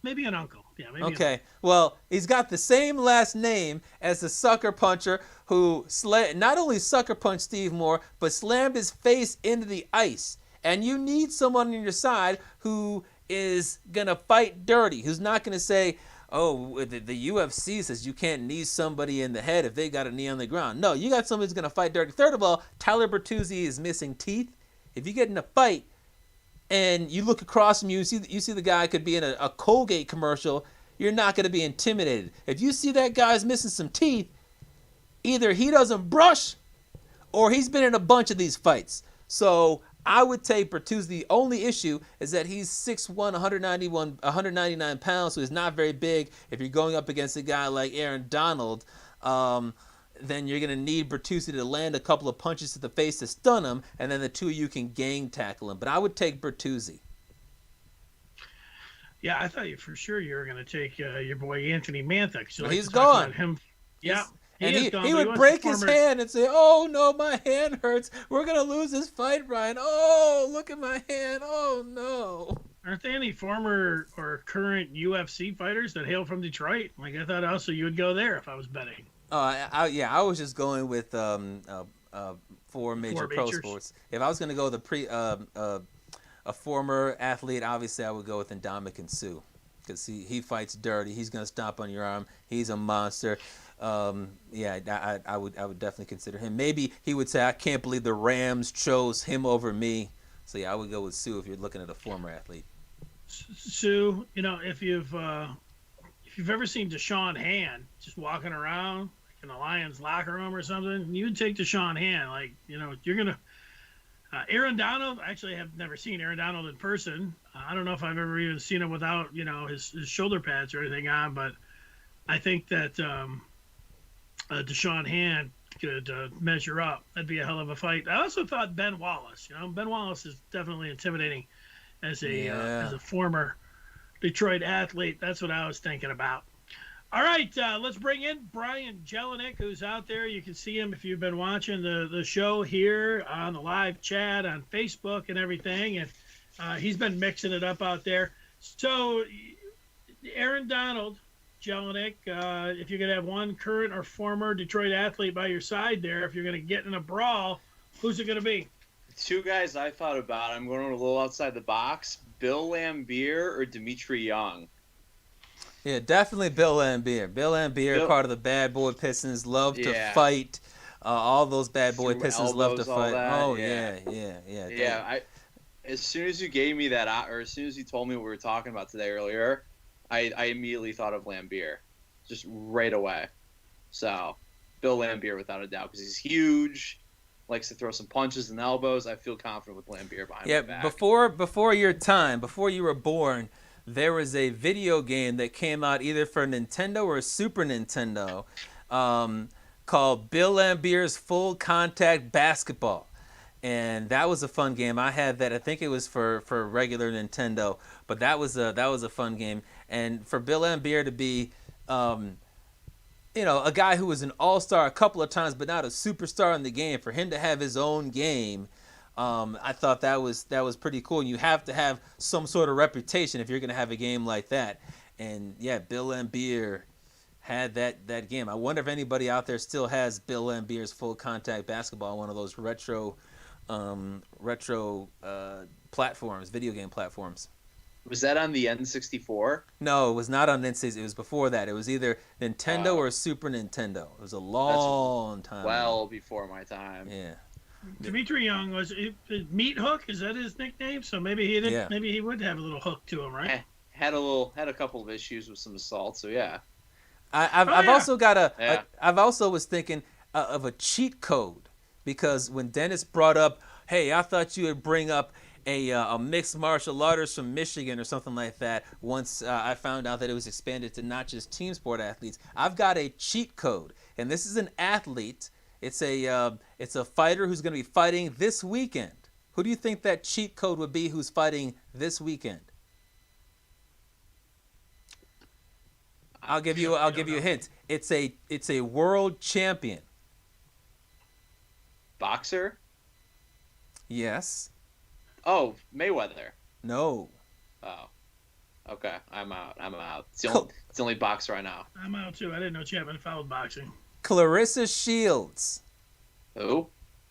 Maybe an uncle. Yeah, maybe. Okay. Well, he's got the same last name as the sucker puncher who not only sucker punched Steve Moore, but slammed his face into the ice. And you need someone on your side who is going to fight dirty, who's not going to say, oh, the UFC says you can't knee somebody in the head if they got a knee on the ground. No, you got somebody who's going to fight dirty. Third of all, Tyler Bertuzzi is missing teeth. If you get in a fight and you look across from you see the guy could be in a Colgate commercial, you're not going to be intimidated. If you see that guy's missing some teeth, either he doesn't brush or he's been in a bunch of these fights. So I would take Bertuzzi. The only issue is that he's 6'1", 199 pounds, so he's not very big. If you're going up against a guy like Aaron Donald, then you're going to need Bertuzzi to land a couple of punches to the face to stun him, and then the two of you can gang tackle him. But I would take Bertuzzi. Yeah, I thought for sure you were going to take your boy Anthony Mantha. So he's gone. Him. Yeah. He would break his hand and say, oh, no, my hand hurts. We're going to lose this fight, Brian. Oh, look at my hand. Oh, no. Aren't there any former or current UFC fighters that hail from Detroit? Like, I thought also you would go there if I was betting. I was just going with four major pro sports. If I was going to go a former athlete, obviously I would go with Ndamukong Suh, because he fights dirty. He's going to stomp on your arm. He's a monster. I would definitely consider him. Maybe he would say, I can't believe the Rams chose him over me. So yeah, I would go with Suh if you're looking at a former athlete. Suh, if you've ever seen Deshaun Hand just walking around in a Lions locker room or something, you'd take Deshaun Hand. Like, you're gonna. Aaron Donald, actually, I have never seen Aaron Donald in person. I don't know if I've ever even seen him without his shoulder pads or anything on, but I think that Deshaun Hand could measure up. That'd be a hell of a fight. I also thought Ben Wallace. Ben Wallace is definitely intimidating as a former Detroit athlete. That's what I was thinking about. All right, let's bring in Brian Jelinek, who's out there. You can see him if you've been watching the show here on the live chat on Facebook and everything. And he's been mixing it up out there. So, Aaron Donald, Jelinek, if you're going to have one current or former Detroit athlete by your side there, if you're going to get in a brawl, who's it going to be? Two guys I thought about. I'm going a little outside the box. Bill Laimbeer or Dimitri Young? Yeah, definitely Bill Laimbeer. Bill Laimbeer, part of the Bad Boy Pistons, love to fight. All those Bad Boy Pistons love to fight. Yeah. As soon as you gave me that, or as soon as you told me what we were talking about today earlier, I immediately thought of Laimbeer, just right away. So, Bill Laimbeer without a doubt, because he's huge, likes to throw some punches and elbows. I feel confident with Laimbeer behind my back. Before your time, before you were born, there was a video game that came out either for Nintendo or Super Nintendo called Bill Laimbeer's Full Contact Basketball. And that was a fun game. I had that. I think it was for regular Nintendo, but that was a fun game. And for Bill Laimbeer to be, a guy who was an all-star a couple of times, but not a superstar in the game, for him to have his own game, I thought that was pretty cool. And you have to have some sort of reputation if you're going to have a game like that. And yeah, Bill Laimbeer had that game. I wonder if anybody out there still has Bill Laimbeer's Full Contact Basketball, one of those retro retro platforms, video game platforms. Was that on the N64? No, it was not on N64. It was before that. It was either Nintendo or Super Nintendo. It was a long time ago. Before my time. Yeah. Dimitri Young was Meat Hook. Is that his nickname? So maybe he did. Yeah. Maybe he would have a little hook to him, right? Had a couple of issues with some assault. So yeah. I've also got Yeah. I've also was thinking of a cheat code, because when Dennis brought up, hey, I thought you would bring up a mixed martial artist from Michigan or something like that. Once I found out that it was expanded to not just team sport athletes, I've got a cheat code, and this is an athlete. It's a fighter who's going to be fighting this weekend. Who do you think that cheat code would be? Who's fighting this weekend? I'll give you a hint. It's a world champion. Boxer? Yes. Oh, Mayweather. No. Oh. Okay, I'm out. It's the only boxer I know. I'm out too. I didn't know Chapman followed boxing. Clarissa Shields. Who?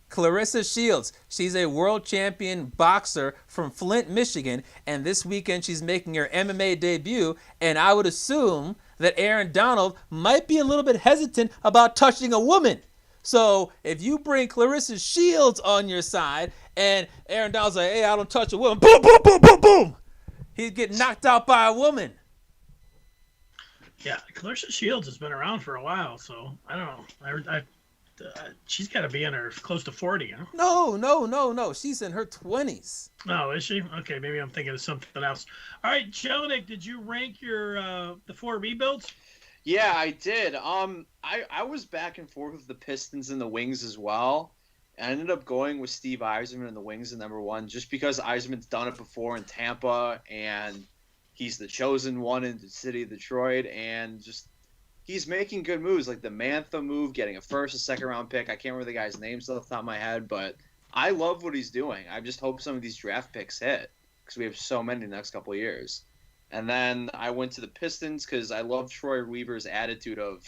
Clarissa Shields. She's a world champion boxer from Flint, Michigan, and this weekend she's making her MMA debut, and I would assume that Aaron Donald might be a little bit hesitant about touching a woman. So if you bring Clarissa Shields on your side and Aaron Donald's like, hey, I don't touch a woman, boom, boom, boom, boom, boom, he'd get knocked out by a woman. Yeah, Clarissa Shields has been around for a while, so I don't know. She's got to be in her close to 40, huh? No. She's in her 20s. Oh, is she? Okay, maybe I'm thinking of something else. All right, Jelinek, did you rank your the 4 rebuilds? Yeah, I did. I was back and forth with the Pistons and the Wings as well. I ended up going with Steve Yzerman and the Wings at number 1, just because Yzerman's done it before in Tampa, and he's the chosen one in the city of Detroit, and just he's making good moves, like the Mantha move, getting a first, a second-round pick. I can't remember the guy's name off the top of my head, but I love what he's doing. I just hope some of these draft picks hit, because we have so many in the next couple of years. And then I went to the Pistons because I love Troy Weaver's attitude of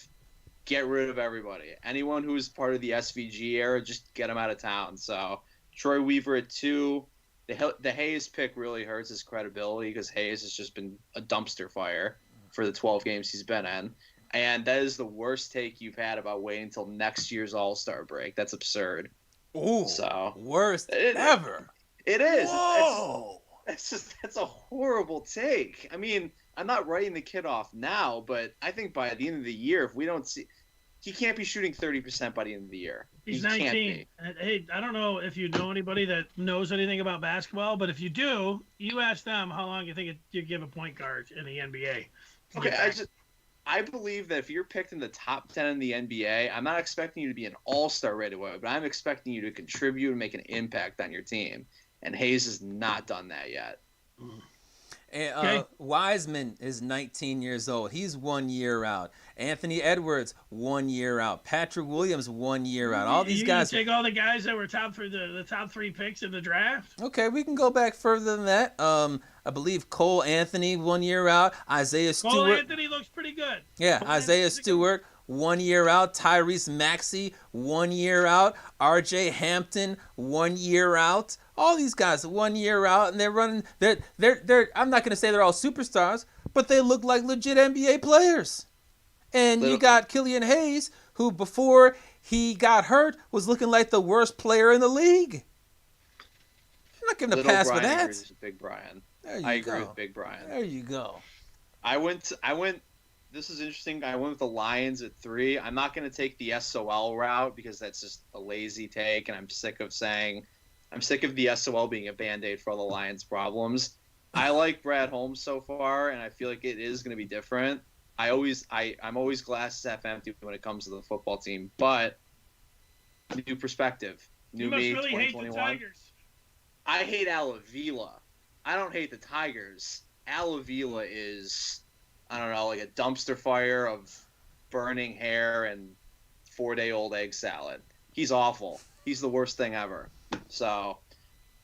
get rid of everybody. Anyone who's part of the SVG era, just get them out of town. So Troy Weaver at 2. The Hayes pick really hurts his credibility because Hayes has just been a dumpster fire for the 12 games he's been in. And that is the worst take you've had about waiting until next year's All-Star break. That's absurd. Ooh, so worst ever. It is. Whoa. That's a horrible take. I mean, I'm not writing the kid off now, but I think by the end of the year, if we don't see, he can't be shooting 30% by the end of the year. He's he 19. Hey, I don't know if you know anybody that knows anything about basketball, but if you do, you ask them how long you think you give a point guard in the NBA. Okay, I believe that if you're picked in the top 10 in the NBA, I'm not expecting you to be an all-star right away, but I'm expecting you to contribute and make an impact on your team. And Hayes has not done that yet. And, Wiseman is 19 years old. He's 1 year out. Anthony Edwards, 1 year out. Patrick Williams, 1 year out. All these guys. Take all the guys that were top for the top 3 picks in the draft. Okay, we can go back further than that. I believe Cole Anthony, 1 year out. Isaiah Stewart. Cole Anthony looks pretty good. Yeah, Isaiah Stewart, 1 year out. Tyrese Maxey, 1 year out. RJ Hampton, 1 year out. All these guys 1 year out, and they're running. They're. I'm not going to say they're all superstars, but they look like legit NBA players. And you got Killian Hayes, who before he got hurt was looking like the worst player in the league. I'm not giving a pass for that. Big Brian. I agree with Big Brian. There you go. I went. This is interesting. I went with the Lions at 3. I'm not going to take the SOL route because that's just a lazy take, and I'm sick of the SOL being a Band-Aid for all the Lions' problems. I like Brad Holmes so far, and I feel like it is going to be different. I'm always glass half empty when it comes to the football team, but new perspective, new me, really 2021. Hate the Tigers. I hate Al Avila. I don't hate the Tigers. Al Avila is, I don't know, like a dumpster fire of burning hair and 4-day-old egg salad. He's awful. He's the worst thing ever. So,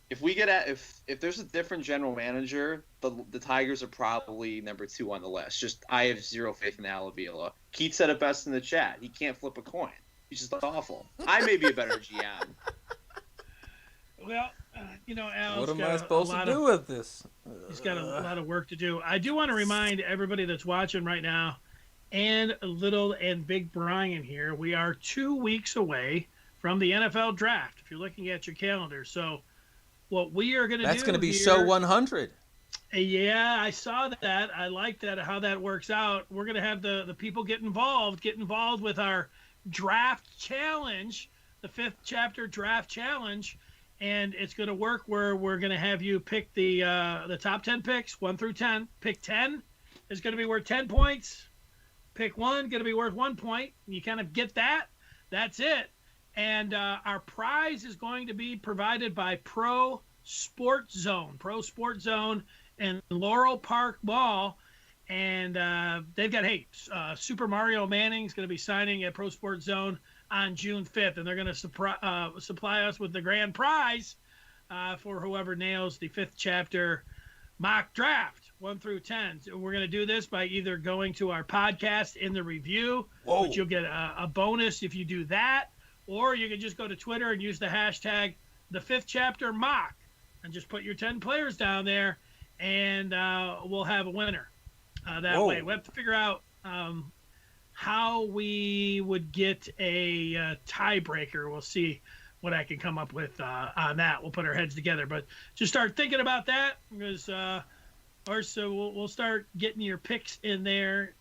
if there's a different general manager, the Tigers are probably number 2 on the list. Just I have zero faith in Al Avila. Keith said it best in the chat. He can't flip a coin. He's just awful. I may be a better GM. Well, Al's What am got I supposed to do with this? He's got a lot of work to do. I do want to remind everybody that's watching right now, and little and big Brian here, we are 2 weeks away from the NFL draft. If you're looking at your calendar, so what we are going to do? That's going to be here, show 100. Yeah, I saw that. I like that, how that works out. We're going to have the people get involved with our draft challenge, the Fith chapter draft challenge. And it's going to work where we're going to have you pick the top 10 picks, 1 through 10. Pick 10 is going to be worth 10 points. Pick 1 going to be worth 1 point. You kind of get that. That's it. And our prize is going to be provided by Pro Sports Zone and Laurel Park Mall. And they've got, Super Mario Manning's going to be signing at Pro Sports Zone on June 5th, and they're going to supply us with the grand prize for whoever nails the Fith chapter mock draft 1 through 10. So we're going to do this by either going to our podcast in the review, which you'll get a bonus if you do that, or you can just go to Twitter and use the hashtag the Fith chapter mock and just put your 10 players down there, and we'll have a winner that way. We have to figure out how we would get a tiebreaker. We'll see what I can come up with on that. We'll put our heads together, but just start thinking about that, because we'll start getting your picks in there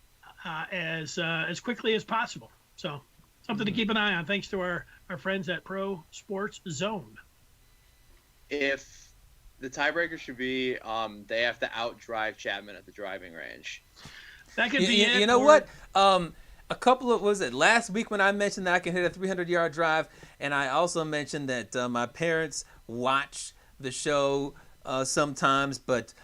as quickly as possible. So something to keep an eye on. Thanks to our friends at Pro Sports Zone. If the tiebreaker should be they have to outdrive Chapman at the driving range. That could be it. You know what? A couple of, last week when I mentioned that I can hit a 300-yard drive, and I also mentioned that my parents watch the show sometimes, but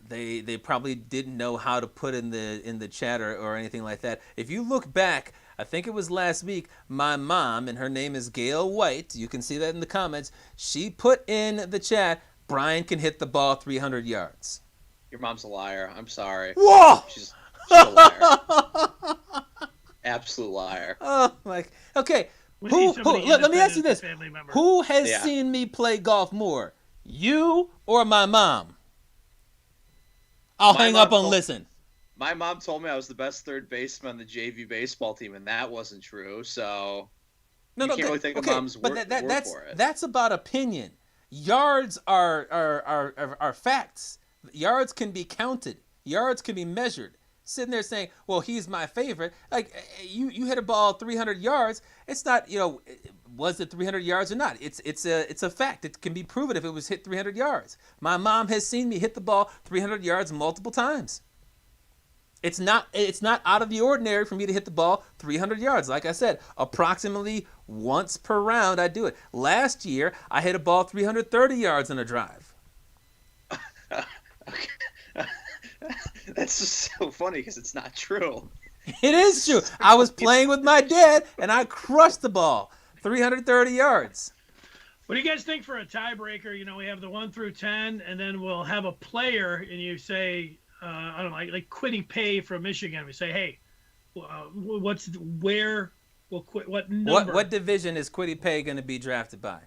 they probably didn't know how to put in the chat or anything like that. If you look back, I think it was last week, my mom, and her name is Gail White, you can see that in the comments, she put in the chat, Brian can hit the ball 300 yards. Your mom's a liar. I'm sorry. Whoa! She's a liar. Absolute liar. Oh my. Okay. Let me ask you this: who has seen me play golf more, you or my mom? I'll hang up and listen. My mom told me I was the best third baseman on the JV baseball team, and that wasn't true. So you can't really take a mom's word for it. That's about opinion. Yards are facts. Yards can be counted. Yards can be measured. Sitting there saying, well, he's my favorite. Like, you hit a ball 300 yards. It's not, was it 300 yards or not? It's a fact. It can be proven if it was hit 300 yards. My mom has seen me hit the ball 300 yards multiple times. It's not out of the ordinary for me to hit the ball 300 yards. Like I said, approximately once per round I do it. Last year, I hit a ball 330 yards in a drive. Okay. That's just so funny because it's not true. It is true. I was playing with my dad, and I crushed the ball 330 yards. What do you guys think for a tiebreaker? We have the 1 through 10, and then we'll have a player, and you say, I don't know, like Kwity Paye from Michigan. We say, hey, what number? What division is Kwity Paye going to be drafted by?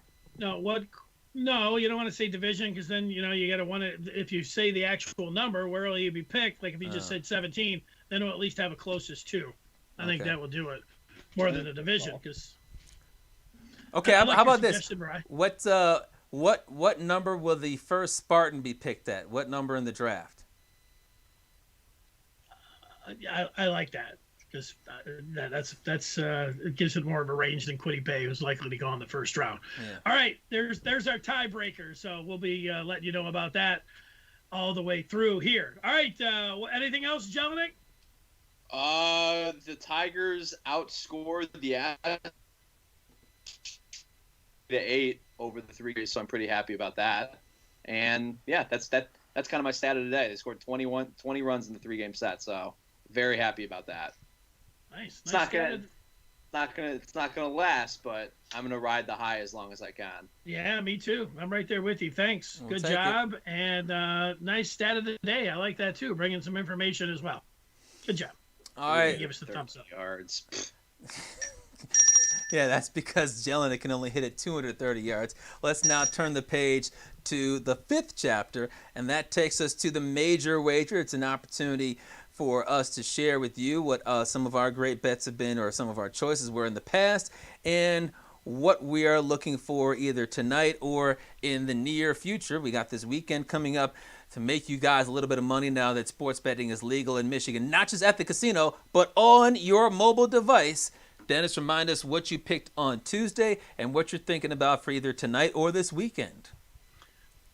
No, you don't want to say division, because then you got to want to. If you say the actual number, where will he be picked? Like if you just said 17, then we'll at least have a closest to. I think that will do it more than a division. Because okay, how about this? What number will the first Spartan be picked at? What number in the draft? I like that, because that's it gives it more of a range than Kwity Paye, who's likely to go in the first round. Yeah. All right, there's our tiebreaker, so we'll be letting you know about that all the way through here. All right, anything else, gentlemen? The Tigers outscored the Astros 8 over the 3 days, so I'm pretty happy about that. And yeah, that's kind of my stat of the day. They scored 20 runs in the 3-game set, so very happy about that. Nice. It's not gonna last, but I'm gonna ride the high as long as I can. Yeah, me too. I'm right there with you. Thanks. Good job, and nice stat of the day. I like that too. Bringing some information as well. Good job. All right. Give us the thumbs up. Yards. Yeah, that's because Jelinek can only hit it 230 yards. Let's now turn the page to the fifth chapter, and that takes us to the major wager. It's an opportunity for us to share with you what some of our great bets have been, or some of our choices were in the past, and what we are looking for either tonight or in the near future. We got this weekend coming up to make you guys a little bit of money now that sports betting is legal in Michigan, not just at the casino, but on your mobile device. Dennis, remind us what you picked on Tuesday and what you're thinking about for either tonight or this weekend.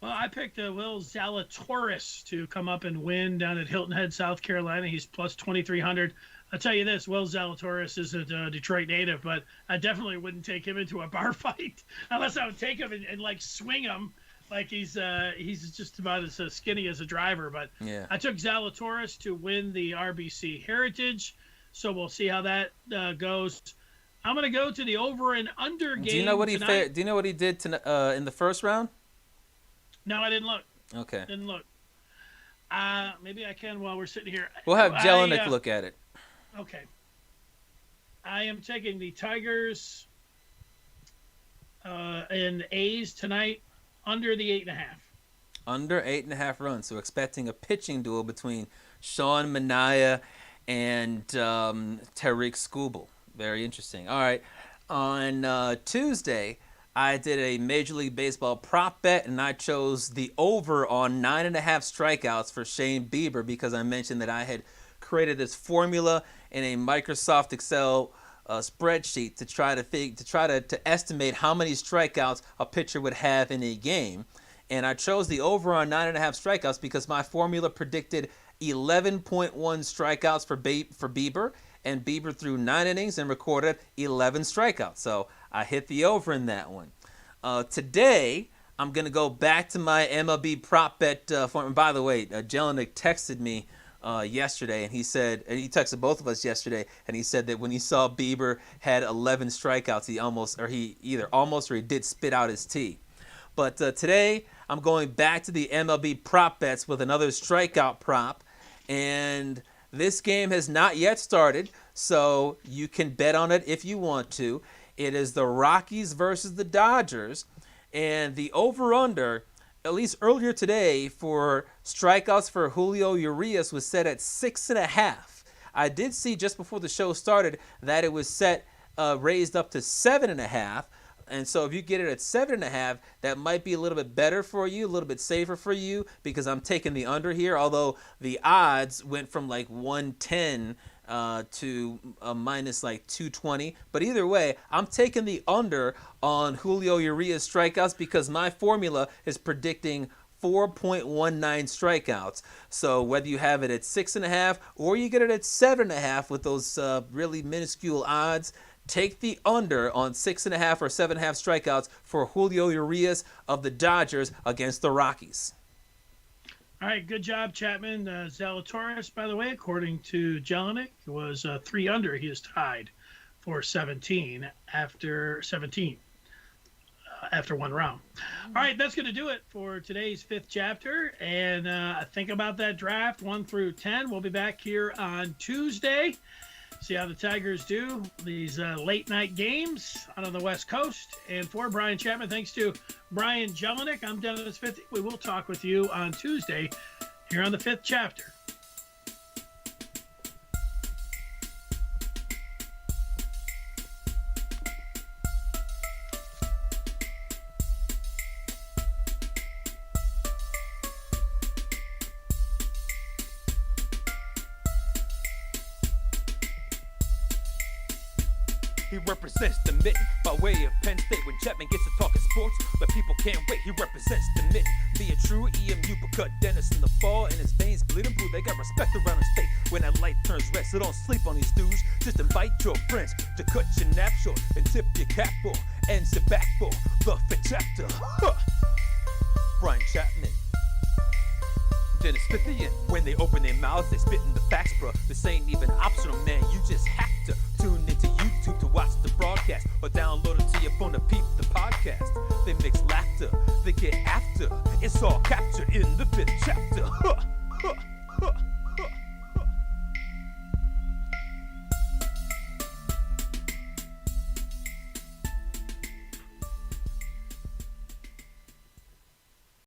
Well, I picked Will Zalatoris to come up and win down at Hilton Head, South Carolina. He's plus 2,300. I'll tell you this, Will Zalatoris is a Detroit native, but I definitely wouldn't take him into a bar fight unless I would take him and like swing him like he's just about as skinny as a driver. But yeah. I took Zalatoris to win the RBC Heritage, so we'll see how that goes. I'm going to go to the over and under game. Do you know what tonight. Do you know what he did in the first round? No, I didn't look. Okay. Didn't look. Maybe I can while we're sitting here. We'll have Jelinek look at it. Okay. I am taking the Tigers and A's tonight under the 8.5. Under 8.5 runs. So expecting a pitching duel between Sean Manaea and Tariq Skubal. Very interesting. All right. On Tuesday, I did a Major League Baseball prop bet, and I chose the over on 9.5 strikeouts for Shane Bieber because I mentioned that I had created this formula in a Microsoft Excel spreadsheet to try to estimate how many strikeouts a pitcher would have in a game. And I chose the over on 9.5 strikeouts because my formula predicted 11.1 strikeouts for Bieber, and Bieber threw 9 innings and recorded 11 strikeouts. So I hit the over in that one. Today, I'm going to go back to my MLB prop bet form. And by the way, Jelinek texted me yesterday, and he texted both of us yesterday, and he said that when he saw Bieber had 11 strikeouts, he did spit out his tea. But today, I'm going back to the MLB prop bets with another strikeout prop, and this game has not yet started, so you can bet on it if you want to. It is the Rockies versus the Dodgers, and the over-under, at least earlier today, for strikeouts for Julio Urias was set at 6.5. I did see just before the show started that it was raised up to 7.5. And so if you get it at 7.5, that might be a little bit better for you, a little bit safer for you, because I'm taking the under here, although the odds went from like 110 to minus like 220. But either way, I'm taking the under on Julio Urias strikeouts because my formula is predicting 4.19 strikeouts. So whether you have it at 6.5 or you get it at 7.5 with those really minuscule odds, take the under on 6.5 or 7.5 strikeouts for Julio Urias of the Dodgers against the Rockies. All right, good job, Chapman. Zalatoris, by the way, according to Jelinek, was 3 under. He is tied for 17 after one round. All right, that's going to do it for today's fifth chapter. And think about that draft 1 through 10. We'll be back here on Tuesday. See how the Tigers do these late night games out on the West Coast. And for Brian Chapman, thanks to Brian Jelinek, I'm Dennis Fith. We will talk with you on Tuesday here on the fifth chapter. He represents the mitten by way of Penn State. When Chapman gets to talking sports, the people can't wait. He represents the mitten. Be a true EMU, but cut Dennis in the fall, and his veins bleeding blue. They got respect around the state. When that light turns red, so don't sleep on these dudes. Just invite your friends to cut your nap short and tip your cap for and sit back for the fifth chapter. Brian Chapman. Dennis Fithian. When they open their mouths, they spit in the facts, bro. This ain't even optional, man. You just have